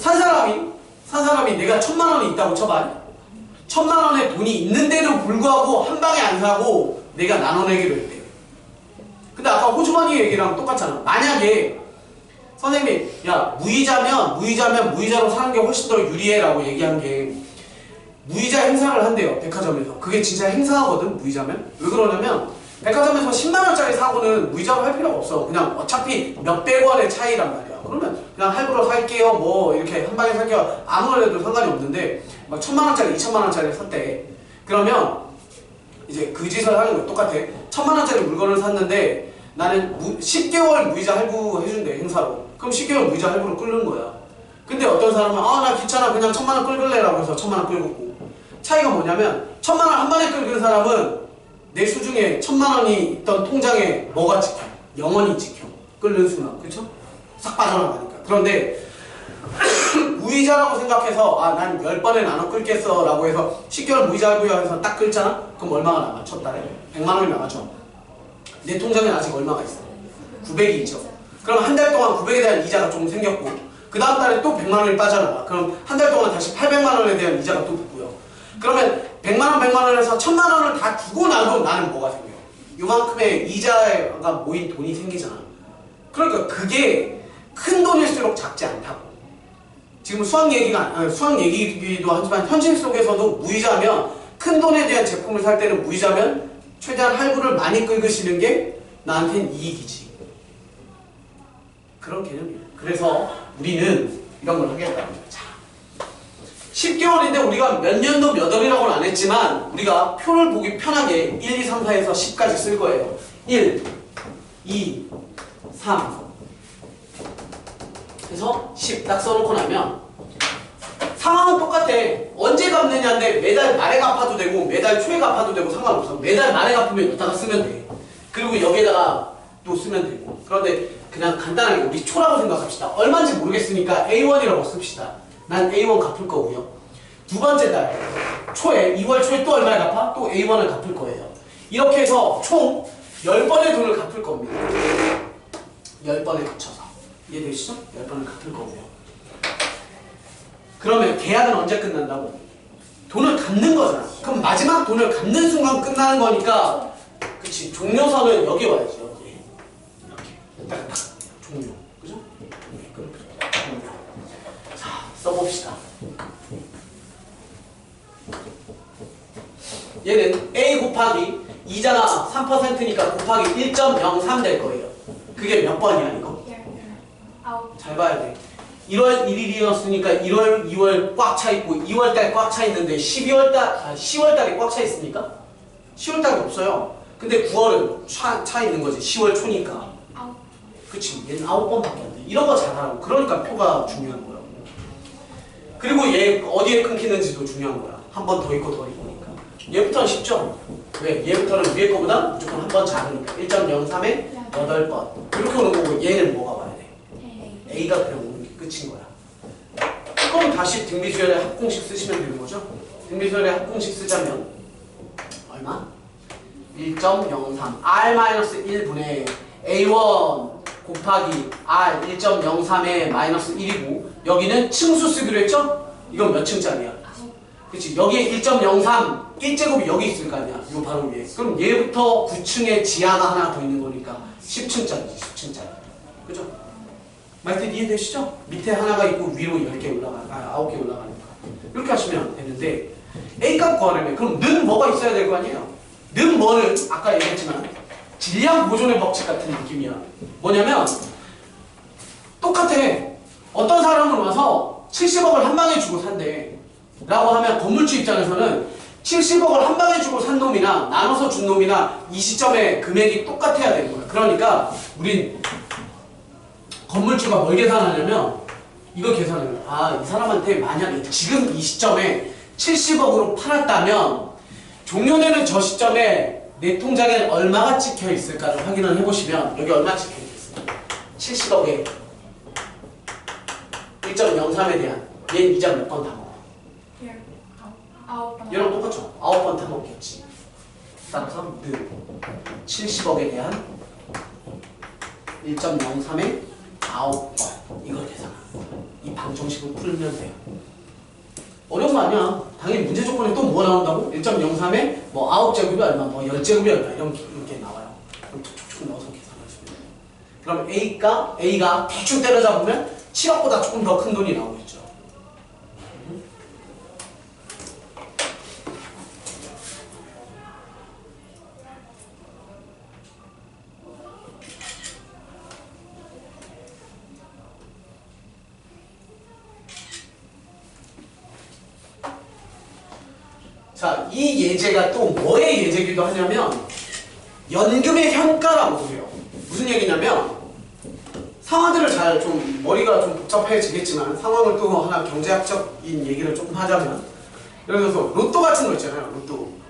산 사람이 내가 1,000만원이 있다고 쳐봐. 1,000만원의 돈이 있는데도 불구하고 한 방에 안 사고 내가 나눠내기로 했대. 근데 아까 호주머니 얘기랑 똑같잖아. 만약에 선생님이 야 무이자면 무이자로 사는 게 훨씬 더 유리해 라고 얘기한 게 무이자 행사를 한대요. 백화점에서. 그게 진짜 행사하거든. 무이자면. 왜 그러냐면 백화점에서 10만원짜리 사고는 무이자로 할 필요가 없어. 그냥 어차피 몇백 원의 차이란 말이야. 그러면 그냥 할부로 살게요. 뭐 이렇게 한 방에 살게요. 아무래도 상관이 없는데 막 1,000만원짜리 2,000만원짜리 샀대. 그러면 이제 그 짓을 하는 거야. 똑같아. 1,000만원짜리 물건을 샀는데 나는 10개월 무이자 할부 해준대. 행사로. 그럼 10개월 무이자 할부로 끓는 거야. 근데 어떤 사람은 나 귀찮아. 그냥 1,000만원 끌길래 라고 해서 1,000만원 끌고. 차이가 뭐냐면 1,000만원 한 번에 끌는 사람은 내 수중에 1,000만원이 있던 통장에 뭐가 찍혀? 영원히 찍혀. 끓는 순간. 그쵸? 싹 빠져나가니까. 그런데 무이자라고 생각해서 난 10번에 나눠 끌겠어 라고 해서 10개월 무이자 할부야 해서 딱 끌잖아? 그럼 얼마가 남아? 첫 달에? 100만원이 남았죠? 내 통장에 아직 얼마가 있어? 900이 있죠? 그럼 한 달 동안 900에 대한 이자가 좀 생겼고 그 다음 달에 또 100만원이 빠져나가. 그럼 한 달 동안 다시 800만원에 대한 이자가 또 붙고요. 그러면 100만원에서 1,000만원을 다 주고 나도 나는 뭐가 생겨요? 요만큼의 이자가 모인 돈이 생기잖아. 그러니까 그게 큰 돈일수록 작지 않다고. 지금 수학 얘기이기도 하지만 현실 속에서도 무이자면 큰 돈에 대한 제품을 살 때는 무이자면 최대한 할부를 많이 긁으시는 게 나한테는 이익이지. 그런 개념이에요. 그래서 우리는 이런 걸 하겠다는 거예요. 자, 10개월인데 우리가 몇 년도 몇 월이라고는 안 했지만 우리가 표를 보기 편하게 1, 2, 3, 4에서 10까지 쓸 거예요. 1, 2, 3 해서 10 딱 써놓고 나면 상황은 똑같아. 언제 갚느냐인데 매달 말에 갚아도 되고 매달 초에 갚아도 되고 상관없어. 매달 말에 갚으면 여기다가 쓰면 돼. 그리고 여기에다가 또 쓰면 되고. 그런데 그냥 간단하게 우리 초라고 생각합시다. 얼마인지 모르겠으니까 A1이라고 씁시다. 난 A1 갚을 거고요. 두 번째 달 초에 2월 초에 또 얼마에 갚아? 또 A1을 갚을 거예요. 이렇게 해서 총 10번의 돈을 갚을 겁니다. 10번에 갇혀서. 이해되시죠? 10번을 갚을 거고요. 그러면 계약은 언제 끝난다고? 돈을 갚는 거잖아. 그럼 마지막 돈을 갚는 순간 끝나는 거니까 그치 종료선은 여기 와야지. 여기 이렇게 딱 종료. 그죠? 종료. 자 써봅시다. 얘는 A 곱하기 2잖아. 3%니까 곱하기 1.03 될 거예요. 그게 몇 번이야 이거? 잘 봐야 돼. 1월 1일이었으니까 1월, 2월 꽉 차 있고 2월달 꽉 차 있는데 10월달이 꽉 차 있습니까? 10월달이 없어요. 근데 9월은 차 있는 거지. 10월 초니까. 그치. 얘는 9번밖에 안 돼. 이런 거 잘하라고. 그러니까 표가 중요한 거라고. 그리고 얘 어디에 끊기는지도 중요한 거야. 한 번 더 있고 더 있고니까. 얘부터는 쉽죠? 왜? 얘부터는 위에 거보다 무조건 한 번 작으니까. 1.03에 8번. 이렇게 오는 거고 얘는 뭐가 와야 돼? A가 그냥 오는 게 끝인 거야. 그럼 다시 등비수열의 합공식 쓰시면 되는 거죠? 등비수열의 합공식 쓰자면 얼마? 1.03 R-1분의 A1 곱하기 R 1.03의 마이너스 1이고 여기는 층수 쓰기로 했죠? 이건 몇 층짜리야? 그치? 여기에 1.03 1제곱이 여기 있을 거 아니야? 이거 바로 위에. 그럼 얘부터 9층에 지하가 하나 더 있는 거니까 10층짜리지. 10층짜리. 그죠? 말뜻 이해되시죠? 밑에 하나가 있고 위로 10개 올라가, 9개 올라가니까. 이렇게 하시면 되는데 A값 구하려면 그럼 는 뭐가 있어야 될 거 아니에요? 는 뭐는 아까 얘기했지만 질량 보존의 법칙 같은 느낌이야. 뭐냐면 똑같아. 어떤 사람은 와서 70억을 한 방에 주고 산대 라고 하면 건물주 입장에서는 70억을 한 방에 주고 산 놈이나 나눠서 준 놈이나 이 시점에 금액이 똑같아야 되는 거야. 그러니까 우린 건물주가 뭘 계산하냐면 이거 계산해요. 아, 이 사람한테 만약에 지금 이 시점에 70억으로 팔았다면 종료되는 저 시점에 내 통장에 얼마가 찍혀 있을까를 확인을 해보시면 여기 얼마 찍혀 있겠어요? 70억에 1.03에 대한 얘는 이자 몇 번 다 먹어? 9번. 얘랑 똑같죠? 9번 다 먹겠지. 따라서 는 70억에 대한 1.03에 9번 이걸 계산하는 거야. 이 방정식을 풀면 돼요. 어려운 거 아니야. 당연히 문제 조건에 또 뭐가 나온다고? 1.03에 뭐 9제곱이 얼마, 뭐 10제곱이 얼마 이런 게 나와요. 그럼 툭툭툭 넣어서 계산하시면 돼요. 그럼 A가 대충 때려잡으면 7억보다 조금 더 큰 돈이 나오겠죠. 자, 이 예제가 또 뭐의 예제기도 하냐면 연금의 현가라고 해요. 무슨 얘기냐면 상황들을 잘 좀 머리가 좀 복잡해지겠지만 상황을 또 하나 경제학적인 얘기를 조금 하자면 예를 들어서 로또 같은 거 있잖아요.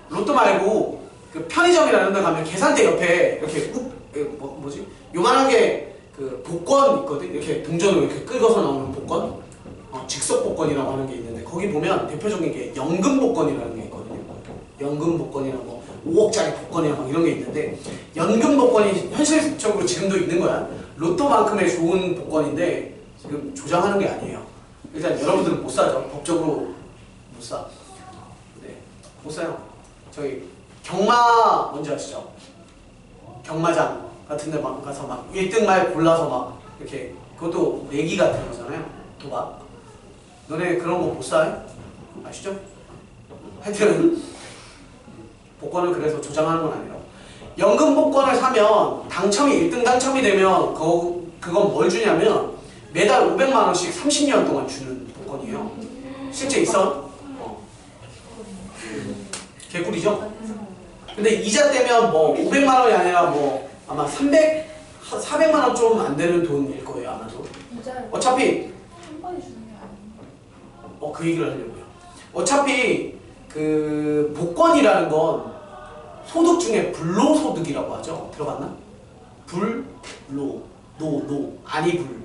로또 말고 그 편의점이라는 데 가면 계산대 옆에 이렇게 뭐지? 요만하게 그 복권 있거든. 이렇게 동전으로 이렇게 긁어서 나오는 복권. 즉석 복권이라고 하는 게 있는데 거기 보면 대표적인 게 연금 복권이라는 게 있거든요. 연금 복권이라고 5억짜리 복권이라고 이런 게 있는데 연금 복권이 현실적으로 지금도 있는 거야. 로또만큼의 좋은 복권인데 지금 조장하는 게 아니에요. 일단 여러분들은 못 사죠. 법적으로 못 사. 네, 못 사요. 저희 경마 뭔지 아시죠? 경마장 같은 데 막 가서 막 1등 말 골라서 막 이렇게 그것도 내기 같은 거잖아요. 도박. 너네 그런 거 못 사? 아시죠? 하여튼 복권을 그래서 조장하는 건 아니라 연금 복권을 사면 당첨이 1등 당첨이 되면 그건 뭘 주냐면 매달 500만 원씩 30년 동안 주는 복권이에요. 실제 있어? 개꿀이죠? 근데 이자 떼면 뭐 500만 원이 아니라 뭐 아마 400만 원 좀 안 되는 돈일 거예요 아마도. 이자를 어차피 한 번에 주는 게 아니에요. 그 얘기를 하려고요. 어차피 그 복권이라는 건 소득 중에 불로소득이라고 하죠. 들어봤나? 불로 아니 불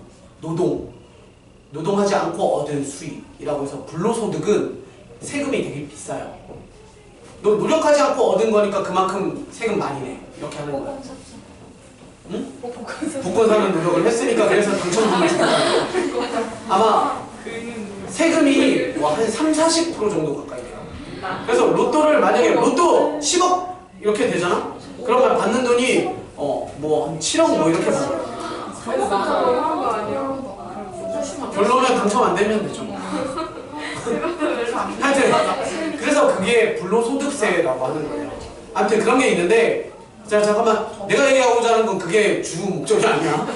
노동하지 않고 얻은 수익이라고 해서 불로소득은 세금이 되게 비싸요. 너 노력하지 않고 얻은 거니까 그만큼 세금 많이 내. 이렇게 하는 거야. 복권 샀죠. 응? 복권 샀죠. 복권 사는 노력을 했으니까 그래서 당첨금을 준다는 거야. 아마 세금이 뭐 한 30-40% 정도 가까이 돼요. 그래서 로또를 만약에 로또 10억 이렇게 되잖아? 그러면 받는 돈이 뭐 한 7억 뭐 이렇게 받아. 별로면 당첨 안 되면 되죠. 하여튼 그래서 그게 불로소득세라고 하는 거예요. 아무튼 그런 게 있는데 자 잠깐만 내가 얘기하고자 하는 건 그게 주 목적이 아니야.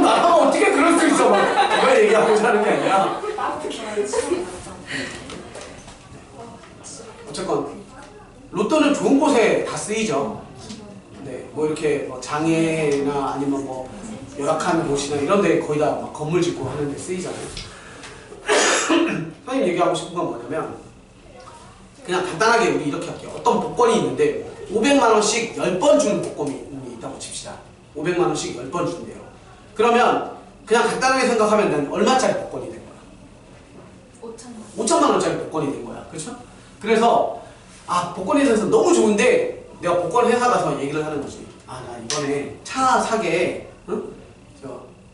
나라가 어떻게 그럴 수 있어? 그걸 얘기하고자 하는 게 아니라 어쨌건 로또는 좋은 곳에 다 쓰이죠. 네, 뭐 이렇게 뭐 장애나 아니면 뭐 열악한 곳이나 이런 데 거의 다 막 건물 짓고 하는 데 쓰이잖아요. 선생님 얘기하고 싶은 건 뭐냐면 그냥 간단하게 우리 이렇게 할게요. 어떤 복권이 있는데 500만 원씩 10번 주는 복권이 있다고 칩시다. 500만 원씩 10번 준대요. 그러면 그냥 간단하게 생각하면 난 얼마짜리 복권이 된 거야? 5천만 원짜리 복권이 된 거야. 그렇죠? 그래서 복권에 대해서 너무 좋은데 내가 복권 회사 가서 얘기를 하는 거지. 나 이번에 차 사게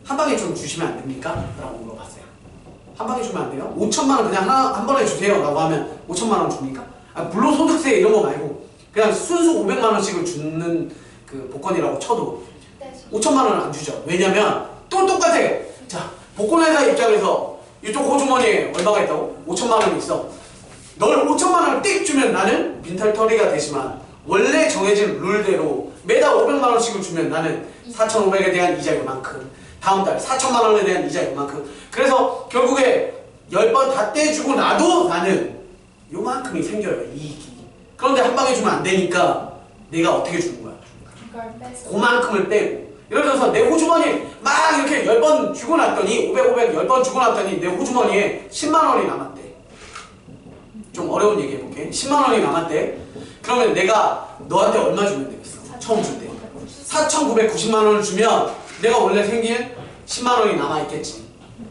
한 방에 좀 주시면 안 됩니까? 라고 물어봤어요. 한 방에 주면 안 돼요? 5천만 원 그냥 한 번에 주세요 라고 하면 5천만 원 줍니까? 불로소득세 이런 거 말고 그냥 순수 500만 원씩을 주는 그 복권이라고 쳐도 5천만 원은 안 주죠. 왜냐면 또 똑같아. 자, 복권회사 입장에서 이쪽 호주머니에 얼마가 있다고? 5천만 원이 있어. 널 5천만 원을 띡 주면 나는 빈털터리가 되지만 원래 정해진 룰대로 매달 500만 원씩을 주면 나는 4,500에 대한 이자 요만큼, 다음 달 4천만 원에 대한 이자 요만큼. 그래서 결국에 10번 다 떼주고 나도 나는 요만큼이 생겨요, 이익이. 그런데 한 방에 주면 안 되니까 내가 어떻게 주는 거야? 그만큼을 빼고. 예를 들어서 내 호주머니에 막 이렇게 10번 주고 났더니 500, 10번 주고 났더니 내 호주머니에 10만 원이 남았대. 좀 어려운 얘기 해볼게. 10만 원이 남았대. 그러면 내가 너한테 얼마 주면 되겠어? 처음 줄 때 4,990만 원을 주면 내가 원래 생긴 10만 원이 남아있겠지.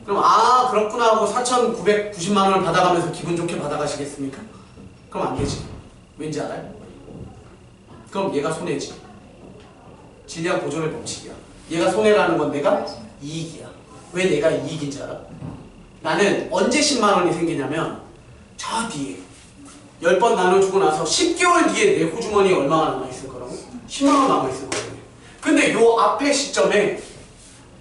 그럼 그렇구나 하고 4,990만 원을 받아가면서 기분 좋게 받아가시겠습니까? 그럼 안 되지. 왠지 알아요? 그럼 얘가 손해지. 질량 보존의 법칙이야. 얘가 손해라는 건 내가 이익이야. 왜 내가 이익인 줄 알아? 나는 언제 10만 원이 생기냐면 저 뒤에 10번 나눠주고 나서 10개월 뒤에 내 호주머니에 얼마가 남아있을 거라고? 10만 원 남아있을 거라고. 근데 요 앞에 시점에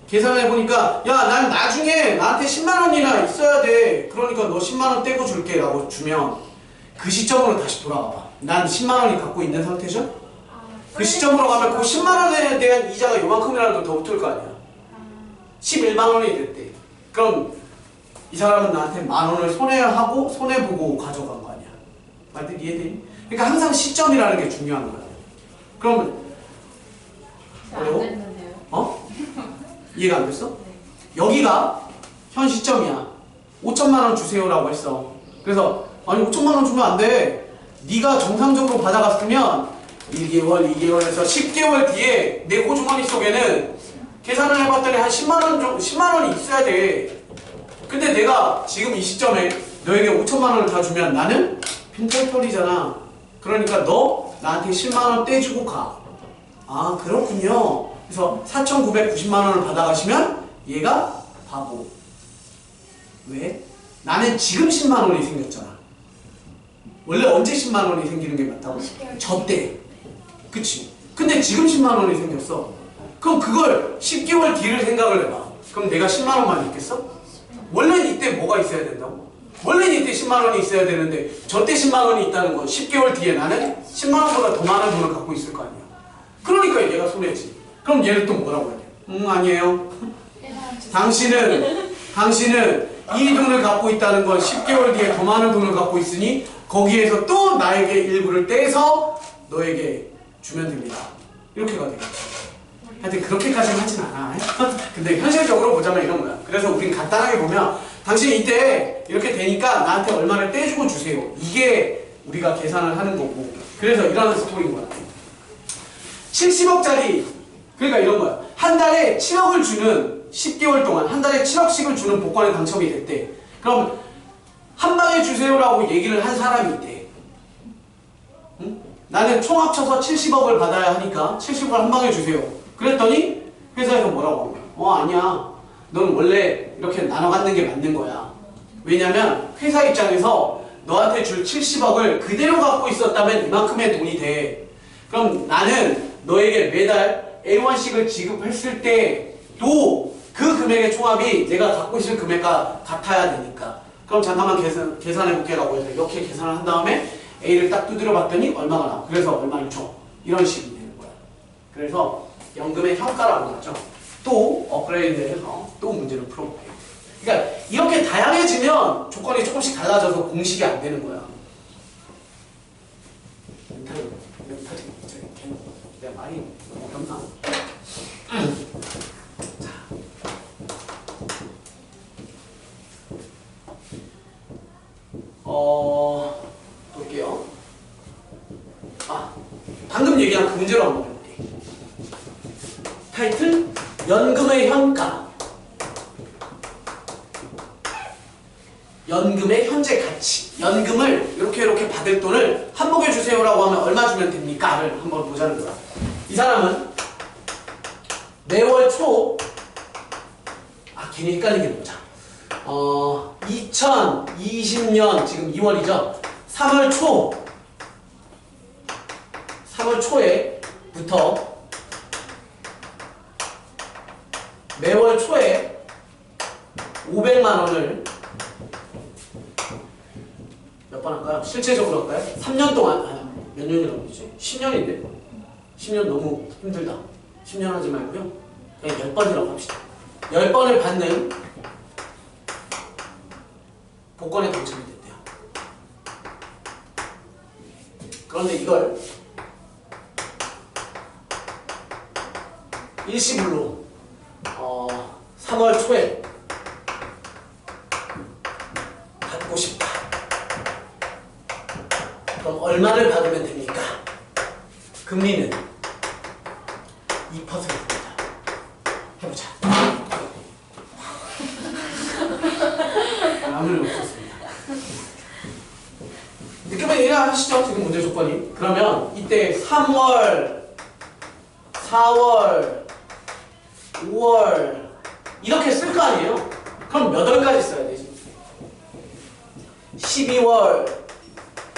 계산해보니까 야, 난 나중에 나한테 10만 원이나 있어야 돼. 그러니까 너 10만 원 떼고 줄게 라고 주면 그 시점으로 다시 돌아가봐. 난 10만 원이 갖고 있는 상태죠? 그 시점으로 가면 그 10만 원에 대한 이자가 요만큼이라도 더 붙을 거 아니야. 11만 원이 됐대. 그럼 이 사람은 나한테 만 원을 손해하고 손해보고 가져간 거 아니야. 말들 이해되니? 그러니까 항상 시점이라는 게 중요한 거야. 그러면 어려워? 이해가 안 됐어? 네. 여기가 현 시점이야. 5천만 원 주세요라고 했어. 그래서 아니 5천만 원 주면 안 돼. 네가 정상적으로 받아갔으면 1개월, 2개월에서 10개월 뒤에 내 호주머니 속에는 계산을 해봤더니 한 10만 원이 있어야 돼. 근데 내가 지금 이 시점에 너에게 5천만 원을 다 주면 나는 빈털털이잖아. 그러니까 너 나한테 10만 원 떼주고 가. 그렇군요. 그래서 4,990만 원을 받아가시면 얘가 바보. 왜? 나는 지금 10만 원이 생겼잖아. 원래 언제 10만 원이 생기는 게 맞다고? 저 때. 그치? 근데 지금 10만 원이 생겼어. 그럼 그걸 10개월 뒤를 생각을 해봐. 그럼 내가 10만 원만 있겠어? 원래는 이때 뭐가 있어야 된다고? 원래는 이때 10만 원이 있어야 되는데 저때 10만 원이 있다는 건 10개월 뒤에 나는 10만 원보다 더 많은 돈을 갖고 있을 거 아니야. 그러니까 얘가 손해지. 그럼 얘를 또 뭐라고 해야 돼? 아니에요. 당신은 이 돈을 갖고 있다는 건 10개월 뒤에 더 많은 돈을 갖고 있으니 거기에서 또 나에게 일부를 떼서 너에게 주면 됩니다. 이렇게가 되겠죠. 하여튼 그렇게까지는 하진 않아. 근데 현실적으로 보자면 이런 거야. 그래서 우린 간단하게 보면 당신 이때 이렇게 되니까 나한테 얼마를 떼주고 주세요. 이게 우리가 계산을 하는 거고. 그래서 이런 스토리인 거야. 70억짜리 그러니까 이런 거야. 한 달에 7억을 주는 10개월 동안 한 달에 7억씩을 주는 복권에 당첨이 됐대. 그럼 한 방에 주세요라고 얘기를 한 사람이 있대. 응? 나는 총 합쳐서 70억을 받아야 하니까 70억을 한 방에 주세요. 그랬더니 회사에서 뭐라고 하는 거야? 아니야. 넌 원래 이렇게 나눠 갖는 게 맞는 거야. 왜냐면 회사 입장에서 너한테 줄 70억을 그대로 갖고 있었다면 이만큼의 돈이 돼. 그럼 나는 너에게 매달 A1씩을 지급했을 때도 그 금액의 총합이 내가 갖고 있을 금액과 같아야 되니까. 그럼 잠깐만 계산해볼게라고 해서 이렇게 계산을 한 다음에 A를 딱 두드려 봤더니 얼마가 나와. 그래서 얼마를 줘. 이런 식이 되는 거야. 그래서 연금의 평가라고 하죠. 또 업그레이드해서 또 문제를 풀어볼게요. 그러니까 이렇게 다양해지면 조건이 조금씩 달라져서 공식이 안 되는 거야. 내가 말이 너무 어렵나? 자. 볼게요. 방금 얘기한 그 문제로 한번 해볼게. 타이틀 연금의 현가. 연금의 현재 가치. 연금을 이렇게 받을 돈을 한복해 주세요라고 하면 얼마 주면 됩니까?를 한번 보자는 거야. 이 사람은 매월 초 괜히 헷갈리게 보자. 2020년 지금 2월이죠. 3월 초에부터 매월 초에 500만 원을 몇 번 할까요? 실제적으로 할까요? 3년 동안 몇 년이라고 그러지? 10년인데? 10년 너무 힘들다. 10년 하지 말고요. 그냥 10번이라고 합시다. 10번을 받는 복권에 당첨이 됐대요. 그런데 이걸 일시불로 3월 초에 받고 싶다. 그럼 얼마를 받으면 됩니까? 금리는 2%입니다. 해보자. 아무 일 없었습니다. 느낌을 이해하시죠? 지금 문제 조건이. 그러면 이때 3월, 4월, 5월 이렇게 쓸 거 아니에요? 그럼 몇 월까지 써야 되지?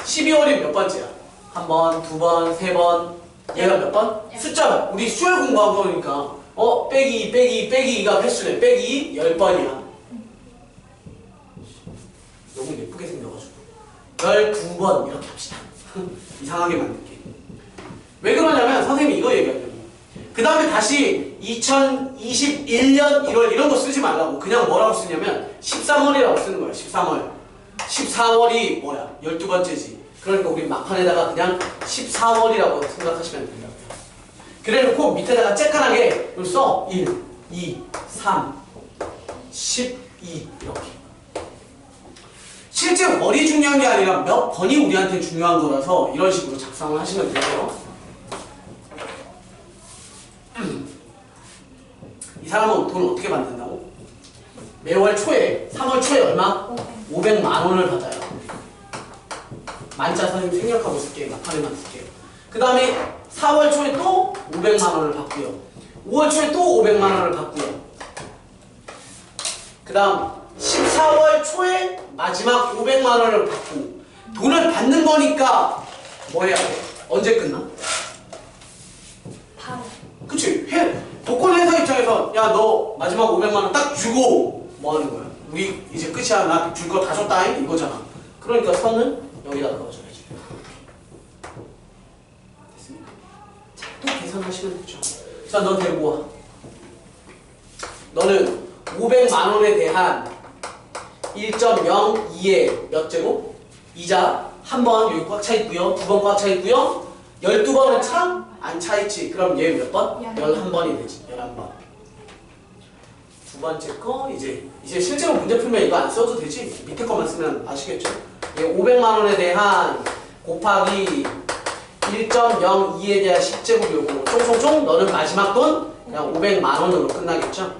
12월이 몇 번째야? 한 번, 두 번, 세 번. 얘가 몇 번? 숫자. 우리 수열 공부한 거니까 빼기 2가 횟수네. 빼기 10번이야. 너무 예쁘게 생겨가지고 12번 이렇게 합시다. 이상하게 만들게. 왜 그러냐면 선생님이 이거 얘기하거든요. 그 다음에 다시 2021년 1월 이런 거 쓰지 말라고. 그냥 뭐라고 쓰냐면 13월이라고 쓰는 거야. 13월. 14월이 뭐야? 12번째지. 그러니까 우리 막판에다가 그냥 14월이라고 생각하시면 된다. 그래놓고 밑에다가 쬐깐하게 이걸 써. 1, 2, 3, 12 이렇게. 실제 월이 중요한 게 아니라 몇 번이 우리한테 중요한 거라서 이런 식으로 작성을 하시면 돼요. 이 사람은 돈을 어떻게 받는다고? 매월 초에 3월 초에 얼마? 500만 원을 받아요. 만자 선생님 생략하고 쓸게요. 막판에만 쓸게요. 그 다음에 4월 초에 또 500만 원을 받고요. 5월 초에 또 500만 원을 받고요. 그 다음 14월 초에 마지막 500만 원을 받고. 돈을 받는 거니까 뭐 해야 돼? 언제 끝나? 바로. 그치? 복권 회사 입장에서 야 너 마지막 500만 원 딱 주고 뭐 하는 거야? 우리 이제 끝이야. 나 줄 거 다 줬다잉 이거잖아. 그러니까 선은 여기다 넣어줘야지. 됐습니까? 자, 또 계산하시면 되죠. 자, 너 데리고 와. 너는 500만 원에 대한 1.02의 몇 제곱? 이자 한 번 여기 꽉 차 있고요. 두 번 꽉 차 있고요. 12번은 차? 안 차 있지. 그럼 얘 몇 번? 11번이 되지. 11번. 두 번째 거 이제 실제로 문제 풀면 이거 안 써도 되지. 밑에 거만 쓰면 아시겠죠? 얘 500만 원에 대한 곱하기 1.02에 대한 10제곱 요거 총총총 너는 마지막 돈 그냥 500만 원으로 끝나겠죠?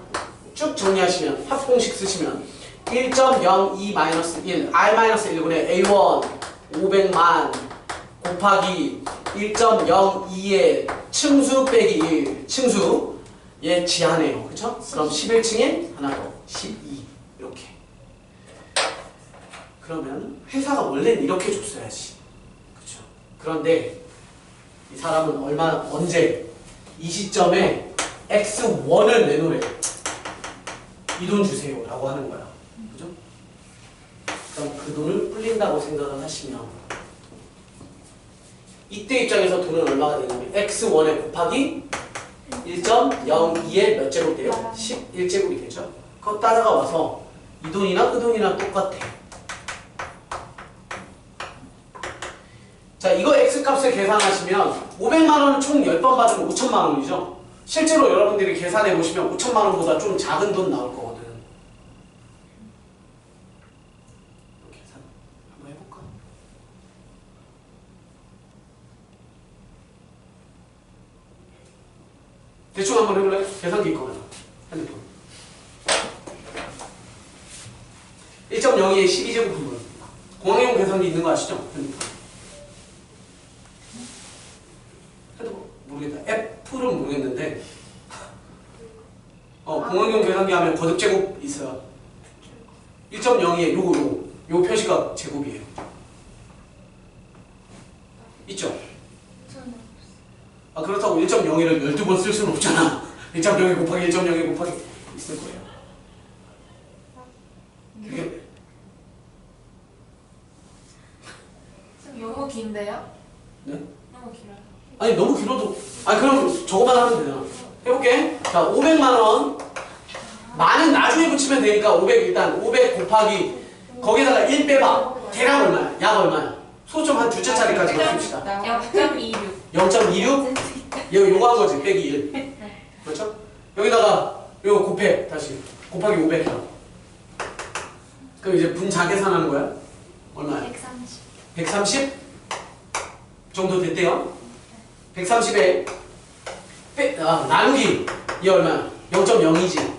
쭉 정리하시면 합공식 쓰시면 1.02-1 R-1분의 A1 500만 곱하기 1.02의 층수 빼기 1 층수 얘 지하네요. 그쵸? 그럼 11층에 하나 더 12 이렇게. 그러면 회사가 원래는 이렇게 줬어야지. 그쵸? 그런데 이 사람은 언제 이 시점에 X1을 내놓으래. 이 돈 주세요 라고 하는 거야. 그죠? 그럼 그 돈을 불린다고 생각을 하시면 이때 입장에서 돈은 얼마가 되냐면 X1에 곱하기 1.02에 몇 제곱 돼요? 11제곱이 되죠? 그거 따라가 와서 이 돈이나 그 돈이나 똑같아. 자, 이거 X값을 계산하시면 500만 원을 총 10번 받으면 5천만 원이죠? 실제로 여러분들이 계산해 보시면 5천만 원보다 좀 작은 돈 나올 거거든. 계산 한번 해볼까? 대충 한번 해볼래? 계산기 있거든. 핸드폰. 1.02에 12제곱 분분. 공항용 계산기 있는 거 아시죠? 핸드폰. 모르겠다. 애플은 모르겠는데 공항용 계산기 하면 거듭제곱 있어요. 1.02에 요 표시가 제곱이에요. 있죠? 아, 그렇다고 1.01을 12번 쓸 수는 없잖아. 1.02 곱하기 1.02 곱하기 있을 거예요. 그게 너무 긴데요? 네? 너무 길어요. 아니 너무 길어도 그럼 저거만 하면 되잖아. 해볼게. 자, 500만 원 만은 나중에 붙이면 되니까 500 일단 500 곱하기 거기다가 1 빼봐. 대략 얼마야? 약 얼마야? 소점 한 두째 차례까지 맞춥시다. 0.26. 0.26? 요거 한 거지. 빼기 1. 그렇죠? 여기다가 요거 곱해. 다시 곱하기 500 해라. 그럼 이제 분자 계산하는 거야? 얼마야? 130 정도 됐대요. 130에 나누기 이 얼마야? 0.0이지.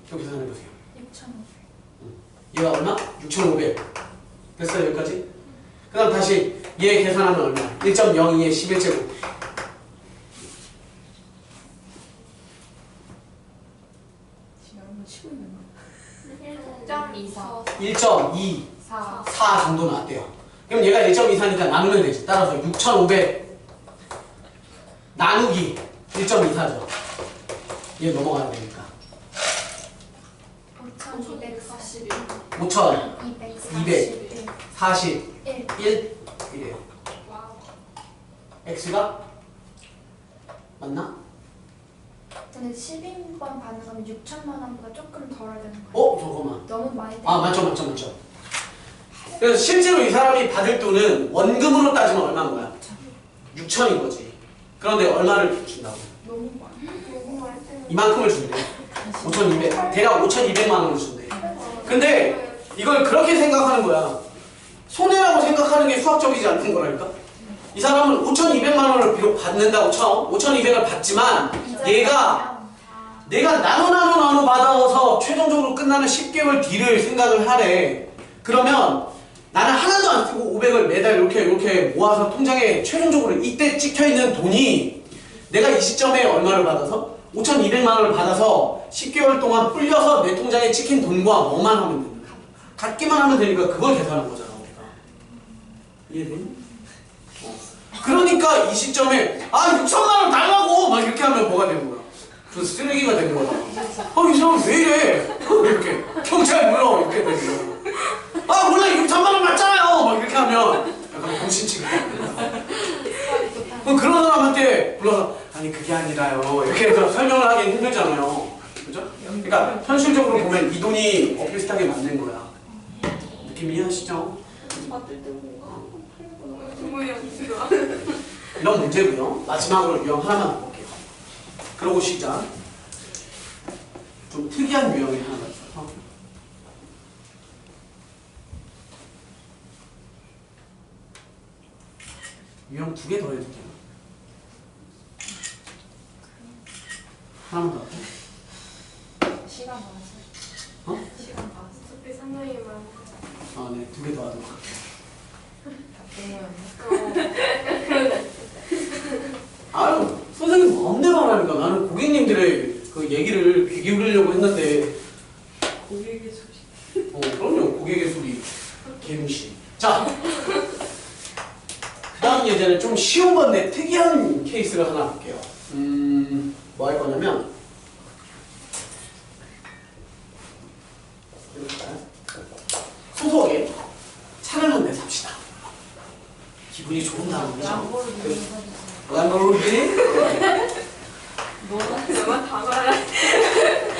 이렇게 계산해보세요. 6,500. 얘가 얼마? 6,500. 됐어요 여기까지? 그 다음 다시 얘 계산하면 얼마야? 1.02에 11제곱. 너무 치고 있는 거. 1.24. 1.2 4. 4 정도 나왔대요. 그럼 얘가 1.24니까 나누면 되지. 따라서 6,500 나누기 1.24죠. 얘 넘어가야 되니까. 5,241. 5,241 이래요. X가 맞나? 근데 12번 받는 거면 6천만 원보다 조금 덜어야 되는 거예요. 잠깐만. 너무 많이 아, 맞죠. 그래서 실제로 이 사람이 받을 돈은 원금으로 따지면 얼마인 거야? 6천인 거지. 그런데 얼마를 준다고? 너무 많이 이만큼을 준대. 5,200. 대략 5,200만 원을 준대. 근데 이걸 그렇게 생각하는 거야. 손해라고 생각하는 게 수학적이지 않는 거라니까. 이 사람은 5,200만 원을 비록 받는다고 쳐. 5,200을 받지만 내가 나눠 받아서 최종적으로 끝나는 10개월 뒤를 생각을 하래. 그러면 나는 하나도 안 쓰고 500을 매달 이렇게 모아서 통장에 최종적으로 이때 찍혀있는 돈이 내가 이 시점에 얼마를 받아서 5,200만 원을 받아서 10개월 동안 불려서 내 통장에 찍힌 돈과 뭐만 하면 된다. 같기만 하면 되니까 그걸 계산한 거잖아 우리가. 이해되니? 그러니까 이 시점에 6천만 원 달라고 막 이렇게 하면 뭐가 되는 거야? 그 쓰레기가 되는 거야. 이 사람 왜 이래? 이렇게 그거 잘 몰라 이렇게 되면 아 몰라 6천만 원 맞잖아요 막 이렇게 하면 약간 공신 취급합니다. 그럼 그런 사람한테 불러서 아니 그게 아니라요 이렇게 해서 설명을 하기 힘들잖아요. 그죠? 그러니까 현실적으로 보면 이 돈이 비슷하게 맞는 거야. 느낌 이해하시죠? 이런 문제고요. 마지막으로 유형 하나만 더 볼게요. 그러고 시작. 좀 특이한 유형이 하나가 있어서 유형 2개 더 해줄게요. 하나만 더 할게요. 시간 많았어. 어? 시간 많았어. 어차피 상당히만. 아, 네. 2개 더 하도록 할게요. 아유, 선생님 마음대로 하라니까. 나는 고객님들의 그 얘기를 귀 기울이려고 했는데. 고객의 소식. 그럼요. 고객의 소리. 개무시. 자. 그 다음 예제는 좀 쉬운 건데 특이한 케이스를 하나 볼게요. 뭐 할 거냐면. 소소하게 차를 한 대 삽시다. 기분이 좋은 단어죠. 람보르기니? 너만 다 말해.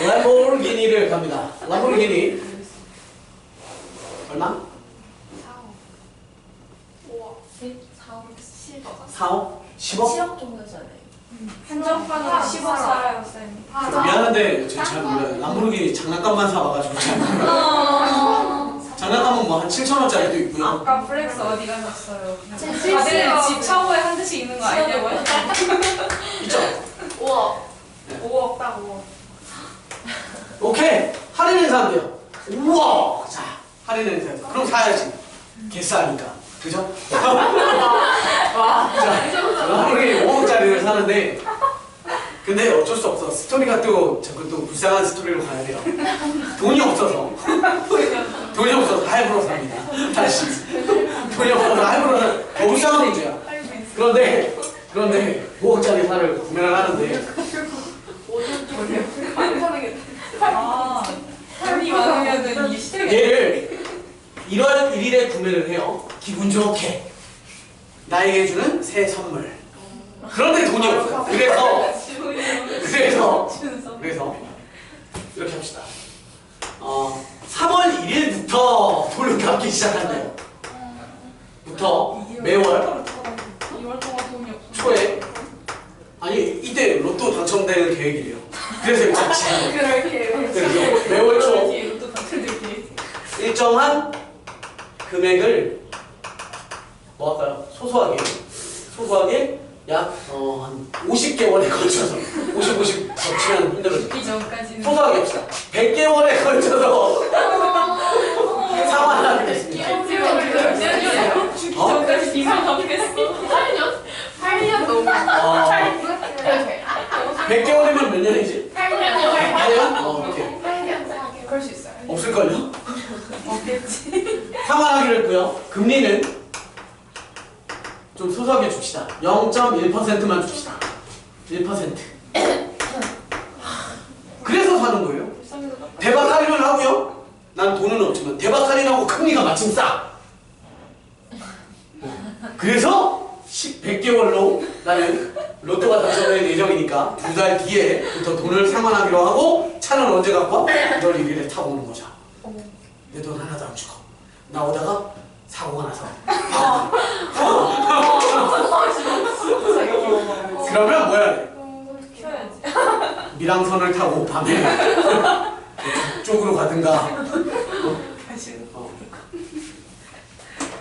람보르기니를 갑니다. 람보르기니 얼마? 4억? 10억? 7억 정도 써야 돼. 한정판으로 10억 살아요, 쌤. 미안한데 제가 잘 몰라요. 람보르기니 장난감만 사와가지고 잘 몰라요. 장난감은 뭐 한 7천원짜리도 있고요. 아까 플렉스 어디 가셨어요? 제 다들 집 차고에 한 대씩 있는 거 아니냐고요? 있죠? 5억. 네. 5억 딱 5억. 오케이! 할인 행사한대요. 우와! 자, 할인 행사. 그럼 사야지. 개싸니까. 그죠? 자, 람보르기니 5억짜리를 사는데 근데 어쩔 수 없어. 스토리가 또 자꾸 또 불쌍한 스토리로 가야 돼요. 돈이 없어서. 돈이 없어서 할부로 삽니다. 다시. 돈이 없어서 할부로 사. 더 불쌍한 문제야. 그런데 5억짜리 차를 구매를 하는데 5년 전에 안 사는 돈이 많으면은 이게 시대가 얘를 1월 1일에 구매를 해요. 기분 좋게. 나에게 주는 새 선물. 그런데 돈이 없어요. 그래서 이렇게 합시다. 3월 1일부터 돈을 갚기 시작한대요. 부터 매월 2월 동안 돈이 없어. 초에 아니 이때 로또 당첨되는 계획이래요. 그래서 이렇게 지금 그렇게. 그래서 매월 초 또 당첨될게. 일정한 금액을 뭐 할까요? 소소하게 약 한 50개월에 걸쳐서 50 겹치면 힘들어요. 죽기 전까지는. 소소하게 합시다. 100개월에 걸쳐서 상환하게 됐습니다. 죽기 전까지 비상 갚겠어. 8년 너무. 100개월이면 몇 년이지? 8년. 8년? 오케이. 그럴 수 있어요. 없을걸요? 없겠지. 상환하기로 했고요. 금리는 좀 소소하게 줍시다. 0.1%만 줍시다. 1%. 그래서 사는 거예요. 대박 할인을 하고요. 난 돈은 없지만 대박 할인하고 금리가 마침 싸. 그래서 100개월로 나는 로또가 당첨될 예정이니까 2달 뒤에부터 돈을 상환하기로 하고 차는 언제 갖고 와? 1월 1일에 타고 오는 거죠. 내 돈 하나도 안 주고 나오다가 사고가 나서 그러면 뭐 해야 돼? 켜야지. 밀항선을 타고 밤에 쪽으로 가든가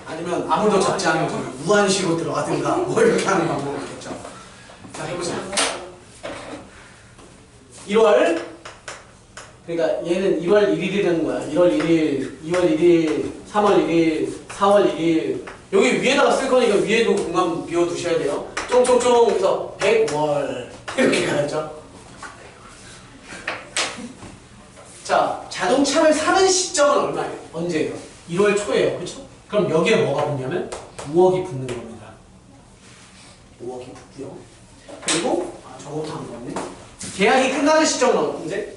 아니면 아무도 잡지 않은 저기 무한시로 들어가든가 뭐 이렇게 하는 방법이 있겠죠. 자 해보자. 1월 그러니까 얘는 1월 1일이라는 거야. 1월 1일, 2월 1일, 3월 1일, 4월 1일 여기 위에다가 쓸 거니까 위에도 공간 비워두셔야 돼요. 쫑쫑쫑 해서 100월 이렇게 가야죠. 자, 자동차를 사는 시점은 얼마예요? 언제예요? 1월 초예요. 그렇죠? 그럼 여기에 뭐가 붙냐면 5억이 붙는 겁니다. 5억이 붙고요. 그리고 저거부터 안 붙네. 계약이 끝나는 시점은 언제?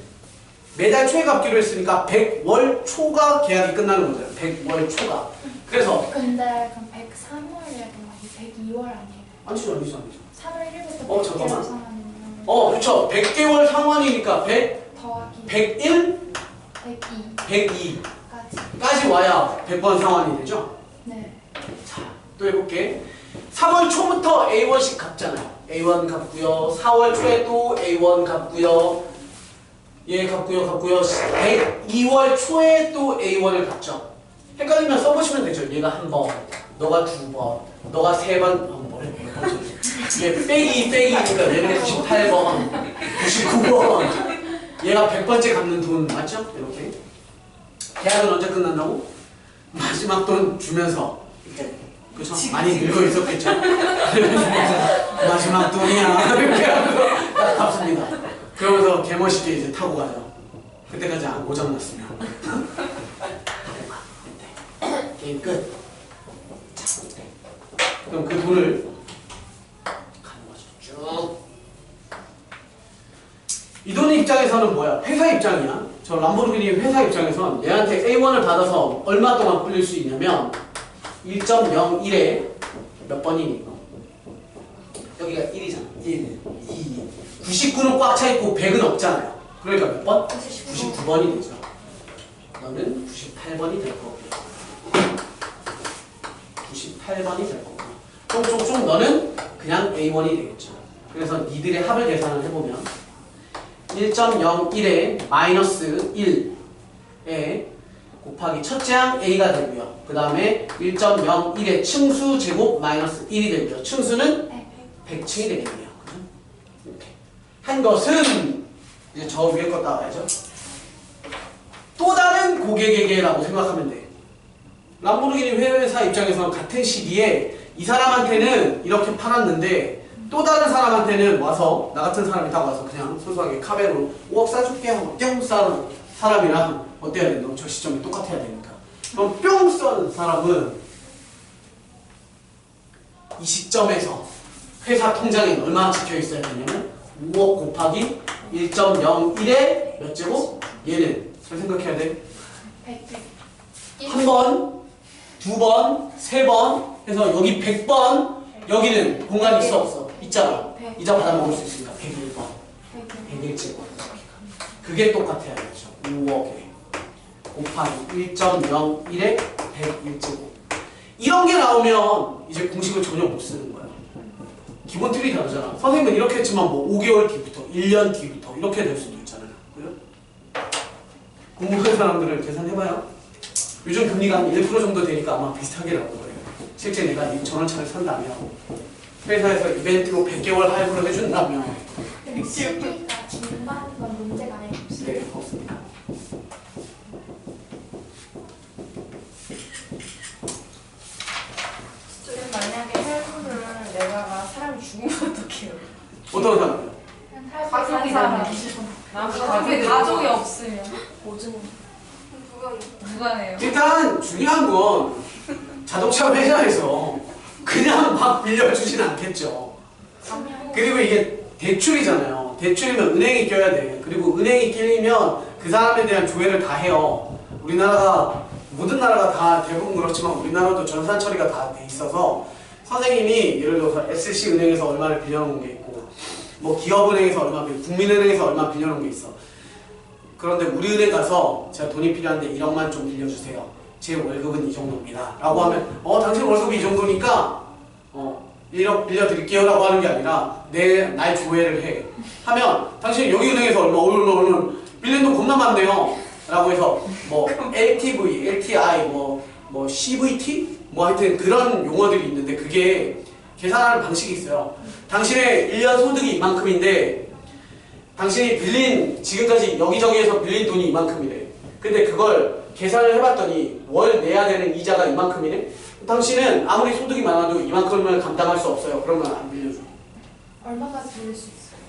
매달 초에 갚기로 했으니까 100월 초가 계약이 끝나는 거잖아요. 100월 초가. 그래서 근데 그럼 103월이라고 하지 102월 아니에요? 아니죠. 3월 1일부터 잠깐만. 100개월 상환이면 그렇죠. 100개월 상환이니까 100, 더하기 101, 102까지 102까지 와야 100번 상환이 되죠. 네. 자, 또 해볼게. 3월 초부터 A1씩 갚잖아요. A1 갚고요. 4월 초에 또 A1 갚고요. 얘 갚고요. 102월 초에 또 A1을 갚죠. 헷갈리면 써보시면 되죠. 얘가 한 번, 너가 두 번, 너가 세 번, 뭐래? 얘 빼기니까 얘는 98번, 99번. 얘가 100번째 갚는 돈 맞죠? 이렇게. 계약은 언제 끝난다고? 마지막 돈 주면서 이렇게. 그렇죠? 많이 늙어 있었겠죠? 마지막 돈이야. 이렇게 하면서 딱 갚습니다. 그러면서 개멋있게 이제 타고 가죠. 그때까지 안 고장났으면. 게임 끝. 그럼 그 돈을 가는 거죠. 쭉. 이 돈의 입장에서는 뭐야? 회사 입장이야. 저 람보르기니 회사 입장에선 얘한테 A1을 받아서 얼마 동안 불릴 수 있냐면 1.01에 몇 번이니 이거? 여기가 1이잖아. 1, 2, 99는 꽉 차 있고 100은 없잖아요. 그러니까 몇 번? 99번이 되죠. 너는 98번이 될 거고. 98번이 될 거고. 쫑쫑쫑 너는 그냥 A1이 되겠죠. 그래서 니들의 합을 계산을 해보면 1.01에 마이너스 1에 곱하기 첫째 항 A가 되고요. 그 다음에 1.01의 층수 제곱 마이너스 1이 되고요. 층수는 100층이 되겠네요. 그죠? 이렇게 한 것은 이제 저 위에 거 따와야죠. 또 다른 고객에게라고 생각하면 돼. 람보르기니 회사 입장에서는 같은 시기에 이 사람한테는 이렇게 팔았는데 또 다른 사람한테는 와서 나 같은 사람이 딱 와서 그냥 소소하게 카베로 5억 싸줄게 하고 뿅 싼 사람이랑 어때야 된다고? 저 시점이 똑같아야 되니까. 그럼 뿅 쏜 사람은 이 시점에서 회사 통장에 얼마나 찍혀 있어야 되냐면 5억 곱하기 1.01에 몇 제곱? 얘는 잘 생각해야 돼. 100. 한 번, 두 번, 세 번 해서 여기 100번 여기는 공간이 있어 없어? 있잖아. 이자 받아먹을 수 있으니까 101번 101제곱 그게 똑같아야겠죠. 5억에 곱하기 1.01에 101제곱 이런 게 나오면 이제 공식을 전혀 못 쓰는 거야. 기본 틀이 다르잖아. 선생님은 이렇게 했지만 뭐 5개월 뒤부터 1년 뒤부터 이렇게 될 수도 있잖아요. 그죠? 공부하는 사람들은 계산해봐요. 요즘 금리가 한 1% 정도 되니까 아마 비슷하게 나올 거예요. 실제 내가 이 전원차를 산다면 회사에서 이벤트로 100개월 할부를 해준다면 근데 시기가 중반인 건 문제가 아니고 네, 없습니다. 지금 만약에 할부를 내다가 사람이 죽으면 어떡해요? 어떤 사람이요? 가족이 남은 가족이 없으면 보증. 누가 내요? 일단 중요한 건 자동차 회사에서 그냥 막 빌려주진 않겠죠. 그리고 이게 대출이잖아요. 대출이면 은행이 껴야 돼. 그리고 은행이 끼면 그 사람에 대한 조회를 다 해요. 우리나라가 모든 나라가 다 대부분 그렇지만 우리나라도 전산 처리가 다 돼 있어서 선생님이 예를 들어서 SC 은행에서 얼마를 빌려놓은 게 있고 뭐 기업은행에서 얼마, 국민은행에서 얼마 빌려놓은 게 있어. 그런데 우리 은행 가서 제가 돈이 필요한데 1억만 좀 빌려주세요. 제 월급은 이 정도입니다. 라고 하면 당신 월급이 이 정도니까 1억 빌려드릴게요 라고 하는 게 아니라 날 조회를 해. 하면 당신 여기 은행에서 얼마 빌린 돈 겁나 많네요. 라고 해서 뭐 LTV, LTI, 뭐 CVT? 뭐 하여튼 그런 용어들이 있는데 그게 계산하는 방식이 있어요. 당신의 1년 소득이 이만큼인데 당신이 빌린 지금까지 여기저기에서 빌린 돈이 이만큼이래. 근데 그걸 계산을 해봤더니 월 내야 되는 이자가 이만큼이네. 당신은 아무리 소득이 많아도 이만큼을 감당할 수 없어요. 그러면 안 빌려줘. 얼마까지 빌릴 수 있어요?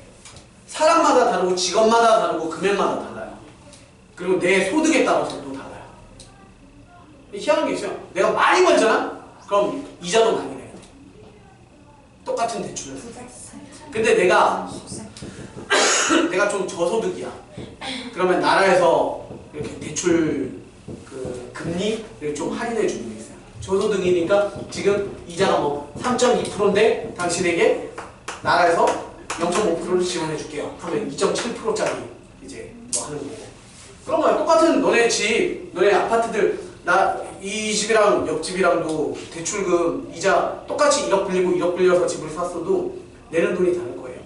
사람마다 다르고 직업마다 다르고 금액마다 달라요. 그리고 내 소득에 따라서도 달라요. 희한한 게 있어요. 내가 많이 벌잖아? 그럼 이자도 많이 내요. 똑같은 대출을. 근데 내가 내가 좀 저소득이야. 그러면 나라에서 이렇게 대출 그 금리를 좀 할인해 주는 게 있어요. 저소득이니까 지금 이자가 뭐 3.2%인데 당신에게 나라에서 0.5%를 지원해 줄게요. 하면 2.7%짜리 이제 뭐 하는 거고. 그런 거야. 똑같은 너네 집, 너네 아파트들 이 집이랑 옆집이랑도 대출금 이자 똑같이 1억 빌리고 1억 빌려서 집을 샀어도 내는 돈이 다를 거예요.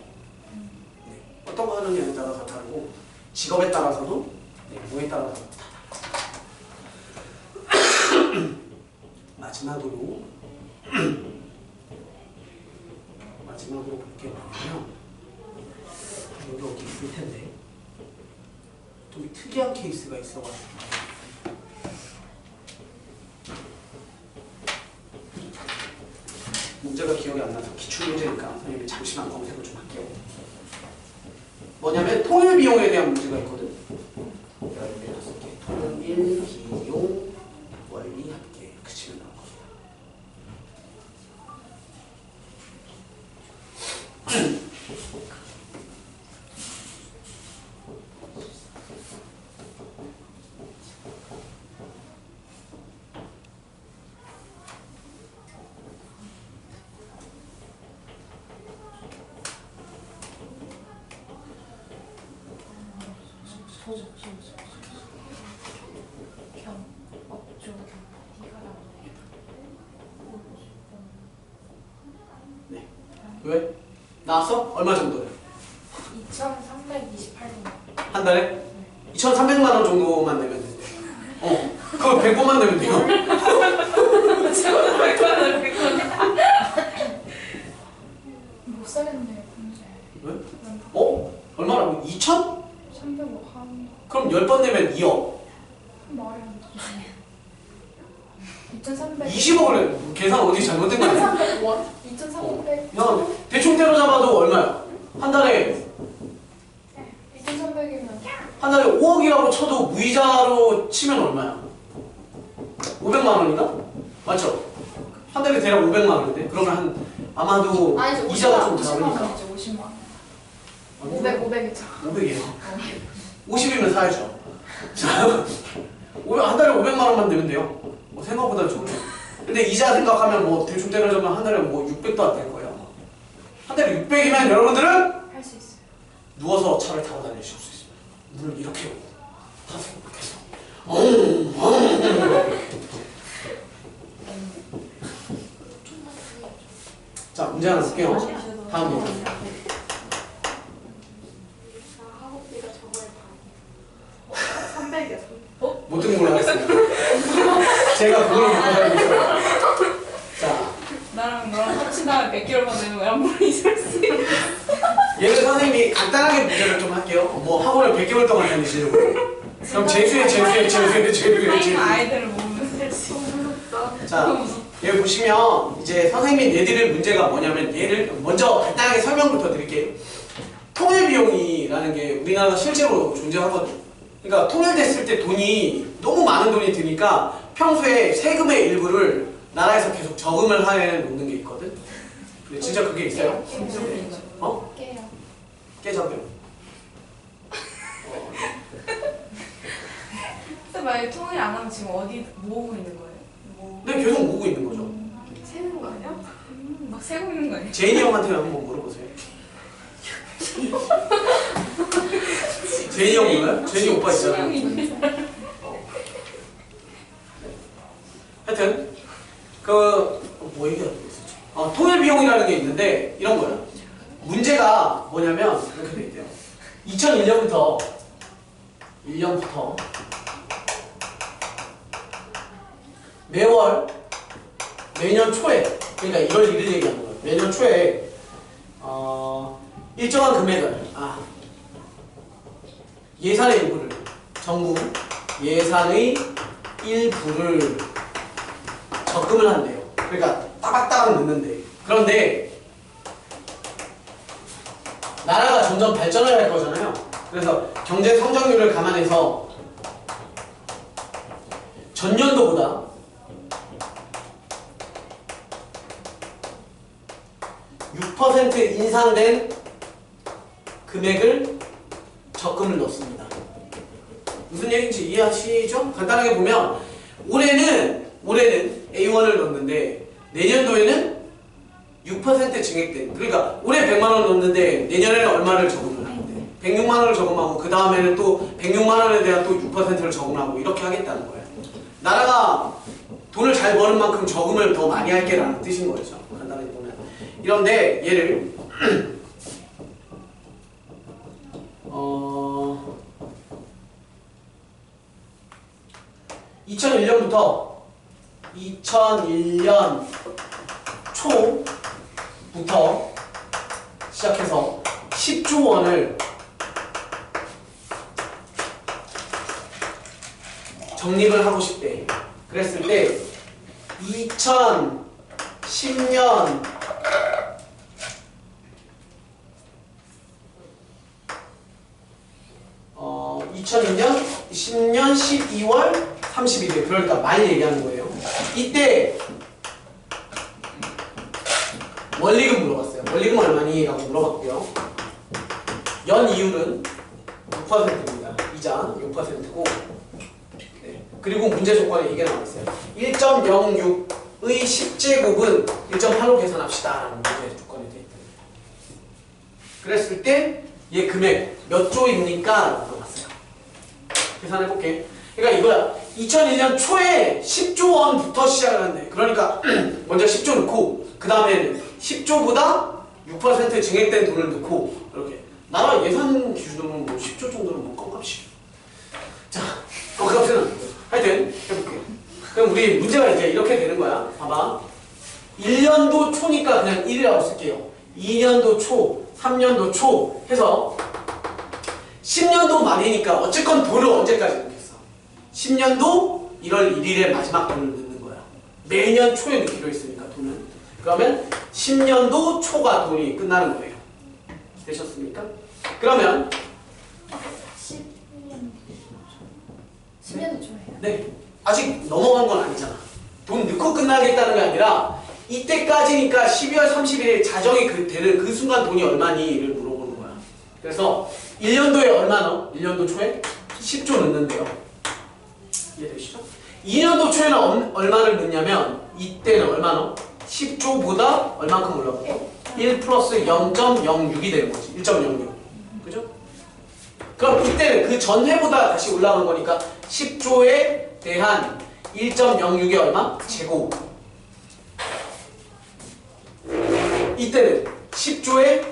네. 어떤 거 하느냐에 따라서 다르고 직업에 따라서도 뭐에 따라서 다 다르고 마지막으로 볼게 뭐냐면 여기 어디 있을 텐데 좀 특이한 케이스가 있어가지고 문제가 기억이 안 나서 기출문제니까 선생님이 잠시만 검색을 좀 할게요. 뭐냐면 통일 비용에 대한 문제가 있거든. 16개. 통일 비용 원리 합계 이렇게 치면 나올 겁니다. 네. 왜? 나왔어? 얼마 정도요? 2,328원. 한 달에? 2,300만 원 정도만 내면 된대. 그거 100번만 내면 돼요. 못 사겠네요, 문제. 왜? 얼마라고? 2,000? 300원 한 그럼 10번 내면 2억. 말이 안 돼. 2,300. 20억을 해. 계산 어디 잘못된 거 아니야? 2,300원? 2,300. 야, 대충대로 잡아도 얼마야? 한 달에 2,300이면 한 달에 5억이라고 쳐도 무이자로 치면 얼마야? 500만 원인가? 맞죠? 한 달에 대략 500만 원인데 그러면 아마도 아니지, 이자가 좀 50만 작으니까 원이지, 50만 원. 500이죠. 500이에요. 50이면 사야죠. 자, 한 달에 500만 원만 내면 돼요. 생각보다 좋네. 근데 이자 생각하면 뭐 대충 때려주면 한 달에 뭐 600도 안 될 거예요. 한 달에 600이면 여러분들은 할 수 있어요. 누워서 차를 타고 다니실 수 있습니다. 문을 이렇게 타세요. 자, 문제 하나 볼게요. 다음 문제. 학업비가 저거에 반. 300이야. 모든 걸 하겠습니다. 제가 그걸 못 하고 있어요. 자, 나랑 너랑 합치다 100개월만 되면 양분이 있을 수 있어. 얘를 선생님이 간단하게 문제를 좀 할게요. 뭐 학원을 100개월 동안 다니시려고. 그럼 재수해. 아이들을 모으면 될수 있어. 자, 여기 보시면 이제 선생님이 내드릴 문제가 뭐냐면 얘를 먼저 간단하게 설명부터 드릴게요. 통일 비용이라는 게 우리나라가 실제로 존재하거든요. 그러니까 통일됐을 때 돈이 너무 많은 돈이 드니까 평소에 세금의 일부를 나라에서 계속 저금을 해 놓는 게 있거든. 근데 진짜 그게 있어요? 어? 깨요. 깨적용. 근데 만약에 통일 안 하면 지금 어디 모으고 있는 거예요? 근데 계속 모으고 있는 거죠. 세는 거 아니야? 막 세고 있는 거 아니에요? 제인이 형한테 한번 물어보세요. 제인이 형 몰라요? 제인이 오빠 있잖아요. 하여튼 뭐 얘기하고 있었지? 통일 비용이라는 게 있는데 이런 거예요. 문제가 뭐냐면 이렇게 돼 있대요. 2001년부터 매년 초에, 그러니까 1월 1일 얘기하는 거예요. 매년 초에 일정한 금액을 예산의 일부를 정부 예산의 일부를 적금을 한대요. 그러니까 따박따박 넣는데, 그런데 나라가 점점 발전을 할 거잖아요. 그래서 경제 성장률을 감안해서 전년도보다 6% 인상된 금액을 적금을 넣습니다. 무슨 얘기인지 이해하시죠? 간단하게 보면 올해는 A1을 넣는데 내년도에는 6% 증액된, 그러니까 올해 100만 원 넣는데 내년에는 얼마를 적금을 하는데 106만 원을 적금하고 그 다음에는 또 106만 원에 대한 또 6%를 적금하고 이렇게 하겠다는 거예요. 나라가 돈을 잘 버는 만큼 적금을 더 많이 할게라는 뜻인 거죠. 간단하게 보면. 이런데 얘를 2001년 초부터 시작해서 10조 원을 적립을 하고 싶대. 그랬을 때 2010년 (2002년) 10년 12월 31일, 그러니까 말 얘기하는 거예요. 이때 원리금 물어봤어요. 원리금 얼마니? 라고 물어봤고요. 연 이율은 6%입니다. 이자 6%고, 네. 그리고 문제 조건에 이게 나와있어요. 1.06의 10제곱은 1.8로 계산합시다 라는 문제 조건이 되어 있습니다. 그랬을 때 얘 금액 몇 조입니까? 라고 물어봤어요. 계산해볼게. 그러니까 이거야. 2001년 초에 10조 원부터 시작을 한대. 그러니까 먼저 10조 넣고 그 다음에 10조보다 6% 증액된 돈을 넣고, 이렇게 나라 예산 기준으로는 뭐 10조 정도는 뭐 껌값이에요. 자, 껌값은 안 돼요. 하여튼 해볼게요. 그럼 우리 문제가 이제 이렇게 되는 거야. 봐봐. 1년도 초니까 그냥 1이라고 쓸게요. 2년도 초, 3년도 초 해서 10년도 말이니까 어쨌건 돈을 언제까지 넣겠어? 10년도 1월 1일에 마지막 돈을 넣는 거야. 매년 초에 넣기로 했으니까 돈은. 그러면 10년도 초가 돈이 끝나는 거예요. 되셨습니까? 그러면 10년도 초예요. 네, 아직 넘어간 건 아니잖아. 돈 넣고 끝나겠다는 게 아니라 이때까지니까 12월 31일 자정이 되는 그 순간 돈이 얼마니를 물어보는 거야. 그래서 1년도에 얼마 넣어? 1년도 초에 10조 넣는데요. 이해되시죠? 2년도 초에는 얼마를 넣냐면 이때는 얼마 넣어? 10조보다 얼만큼 올라가고 1 플러스 0.06이 되는 거지. 1.06. 그죠? 그럼 이때는 그 전해보다 다시 올라간 거니까 10조에 대한 1.06이 얼마? 제곱. 이때는 10조에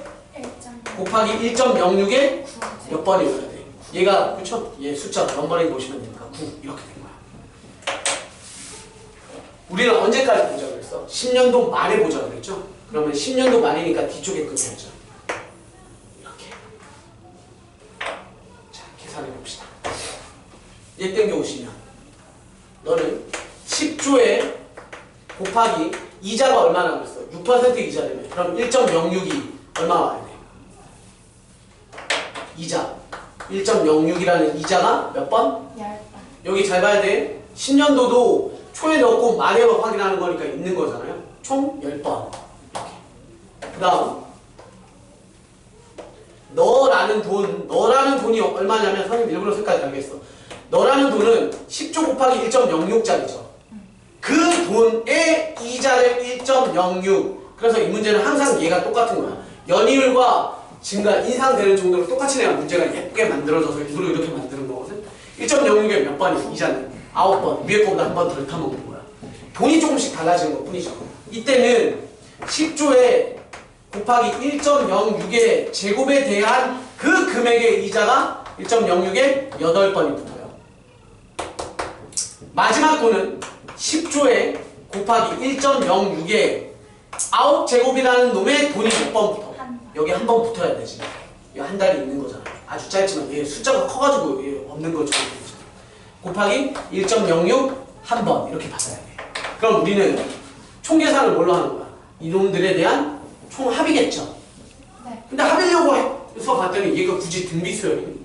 곱하기 1.06에 몇 번이 올라야 돼? 얘가, 그쵸? 얘 숫자 넘버링 보시면 되니까 9 이렇게 된 거야. 우리는 언제까지 보자 그랬어? 10년도 말에 보자 그랬죠? 그러면 10년도 말이니까 뒤쪽에 끝내야죠. 이렇게. 자, 계산해 봅시다. 얘 땡겨오시면 너는 10조에 곱하기 이자가 얼마나 그랬어? 6% 이자라며. 그럼 1.06이 얼마 와야 돼? 이자 1.06이라는 이자가 몇 번? 10번. 여기 잘 봐야 돼. 10년도도 초에 넣고 말에 확인하는 거니까 있는 거잖아요. 총 10번. 그 다음 너라는 돈이 얼마냐면 선생님 일부러 색깔 달겠어. 너라는 돈은 10조 곱하기 1.06짜리죠. 그 돈의 이자를 1.06. 그래서 이 문제는 항상 얘가 똑같은 거야. 연이율과 증가 인상되는 정도로 똑같이 내가 문제가 예쁘게 만들어져서 일부러 이렇게 만드는 거거든. 1.06에 몇 번이야? 이자는 9번. 위에 거보다 한 번 덜 타먹는 거야. 돈이 조금씩 달라지는 것 뿐이죠. 이때는 10조에 곱하기 1.06의 제곱에 대한 그 금액의 이자가 1.06에 8번이 붙어요. 마지막 돈은 10조에 곱하기 1.06에 9제곱이라는 놈의 돈이 몇 번 붙어? 여기 한 번 붙어야 되지. 여기 한 달이 있는 거잖아. 아주 짧지만 얘 숫자가 커가지고 얘 없는 것처럼 되지. 곱하기 1.06 한 번 이렇게 받아야 돼. 그럼 우리는 총 계산을 뭘로 하는 거야? 이놈들에 대한 총 합이겠죠. 네. 근데 합이려고 해서 봤더니 얘가 굳이 등비수열이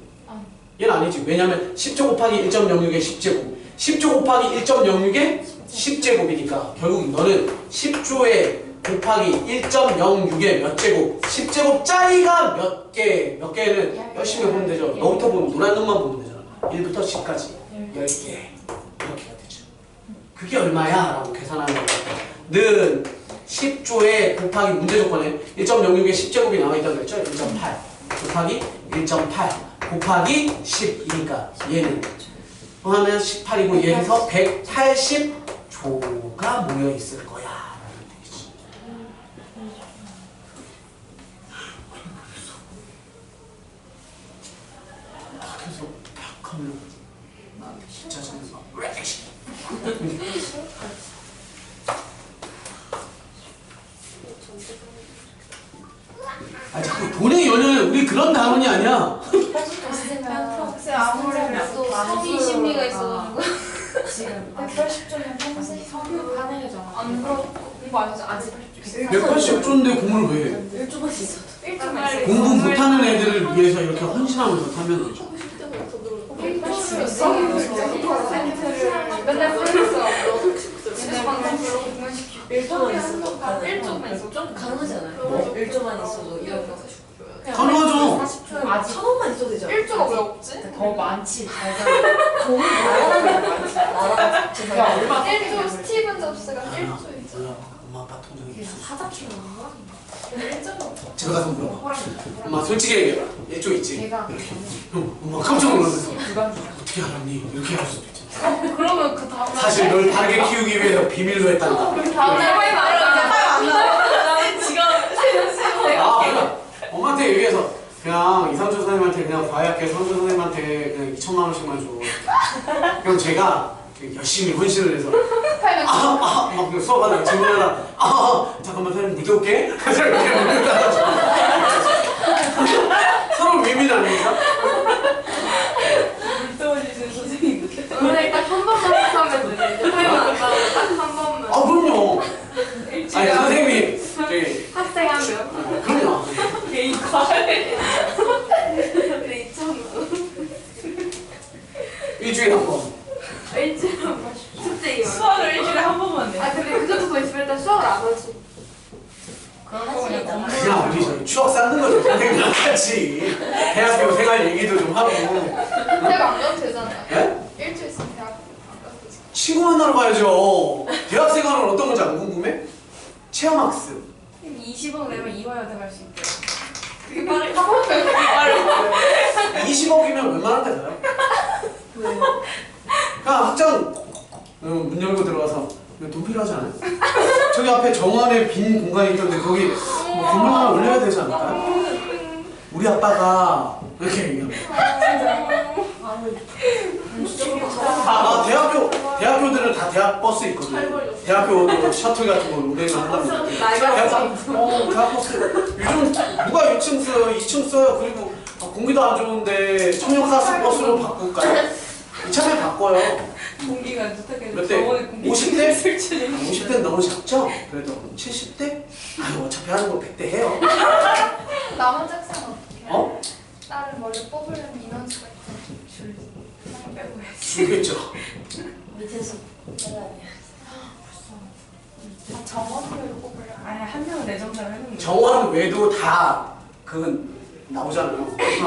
얘는 아니지. 왜냐면 10조 곱하기 1.06의 10제곱 10조 곱하기 1.06의 10제곱이니까 결국 너는 10조에 곱하기 1.06의 몇 제곱 10제곱짜리가 몇 개는 열심히 보면 되죠. 너부터 보면 노란 놈만 보면 되잖아. 1부터 10까지 10개 이렇게가 되죠. 그게 얼마야? 라고 계산하는 거예요. 는 10조의 곱하기 문제 조건에 1.06의 10제곱이 나와있다고 그랬죠? 1.8 곱하기 1.8 곱하기 10이니까 얘는 하면 18이고 얘에서 180조가 모여있을 거야 라는 얘기지. 딱 해서 딱 하면 진짜 재밌어. 아 자꾸 돈의 연연은 우리 그런 단원이 아니야. 평생 아무래도 성의 심리가 있어가지고 지금 180조면 평생 성유 가능해잖아. 안 그렇고 공부 안 해서 아직 180조인데 공부를 왜 해? 1조만 있어도 1점을 공부 못하는 애들을 위해서 이렇게 헌신하면서 타면 되죠. 맨날 프레스 집에서 방송 불러고 1조만 있어도 일조만 있어도 좀 가능하지 않아요? 1조만 있어도 이런 거 가능하죠. 40조에 아, 1,000원만 있어도 되죠? 1조가 왜 없지? 더 많지. 나랑 제가 얼마 1조 스티븐 잡스가 1조 있잖아. 몰라. 엄마 아빠 통장에 있어. 사자키로 집에 가서 물어봐. 엄마 솔직히 얘기해봐. 얘쪽 있지? 걔가 형, 엄마 깜짝 놀랐어. 누가 어떻게 알았니? 이렇게 할 수도 있잖아. 그러면 그 다음에 사실 널 다르게 키우기 위해서 비밀로 했단다. 다음에 화이트 안 나와. 지금 아, 그냥 엄마한테 얘기해서 그냥 이상준 선생님한테 그냥 과외할게. 상준 선생님한테 그냥 2천만 원씩만 줘. 그럼 제가 열심히 혼신을 해서 막 수업하다가 질문하다가 잠깐만 선생님 늦게 올게. 그래서 이렇게 서로 윈윈 아닙니까? 물떠올리는 선생님 오늘 딱 한 번만 하면 돼. 화이트 안 나오고 딱한 번만. 아 그럼요. 아니 일주일에 선생님이 저기 학생 한 명. 그럼요. 개인 과외 근데 2,000원. 일주일에 한 번. 일주일에 한 번. 숙제 이거. 수학을 일주일에 한 번만 내 아 근데 그 정도 더 있으면 일단 수학을 안 하지. 그냥 우리 저 추억 쌓는 거죠. 선생님이랑 같이 대학교 생활 얘기도 좀 하고. 대학 안 가도 되잖아요. 예? 일주일 있으면 대학 안 가도 되지. 친구 만나러 가야죠. 대학 생활은 어떤 건지 안 궁금해? 체험학습. 20억 내면 이화여대 갈 수 있대. 그게 빠르게 한 번도 그게 빠르게. 20억이면 웬만한 데 가요. 왜요? 그냥 학장 문 열고 들어가서 돈 필요하지 않아요? 저기 앞에 정원에 빈 공간이 있던데 거기 뭐 건물 하나 올려야 되지 않을까요? 우리 아빠가 이렇게 얘기합니다. 대학교들은 다 대학 버스 있거든요. 대학교 셔틀 같은 거 운행을 한답니다. 대학 버스. 요즘 누가 1층 써요, 2층 써요. 그리고 공기도 안 좋은데 청년가스 버스로 바꿀까요? 이참에 바꿔요. 공기가 안 좋다고 몇 대? 50대? 설치는 50대는 너무 작죠? 그래도 70대? 아유 어차피 하는 거 100대 해요. 남은 짝상 어떻게 해? 어? 딸을 멀리 뽑으려면 인원수가 있잖아. 빼고 해야지. 줄겠죠. 밑에서 정원별로 뽑으려면 아니 한 명은 내정자를 해놓는 정원 외도 다 그건 나오잖아요. 네,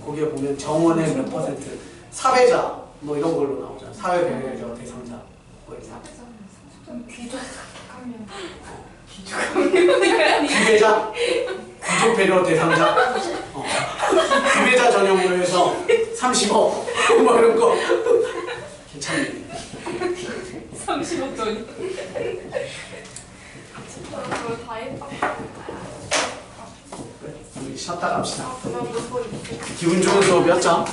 거기에 보면 정원의 몇 %, 사회자 뭐 이런 걸로 나오잖아요. 사회배려 대상자 뭐 이런 거. 좀 귀족하면 귀배자, 귀족 배려 대상자, 귀배자 전용으로 해서 30억 뭐 이런 거 괜찮네. 30억 돈이 그걸 다 했다. 우리 쉬었다 갑시다. 그만 못 버리고. 기분 좋은 수업이었죠?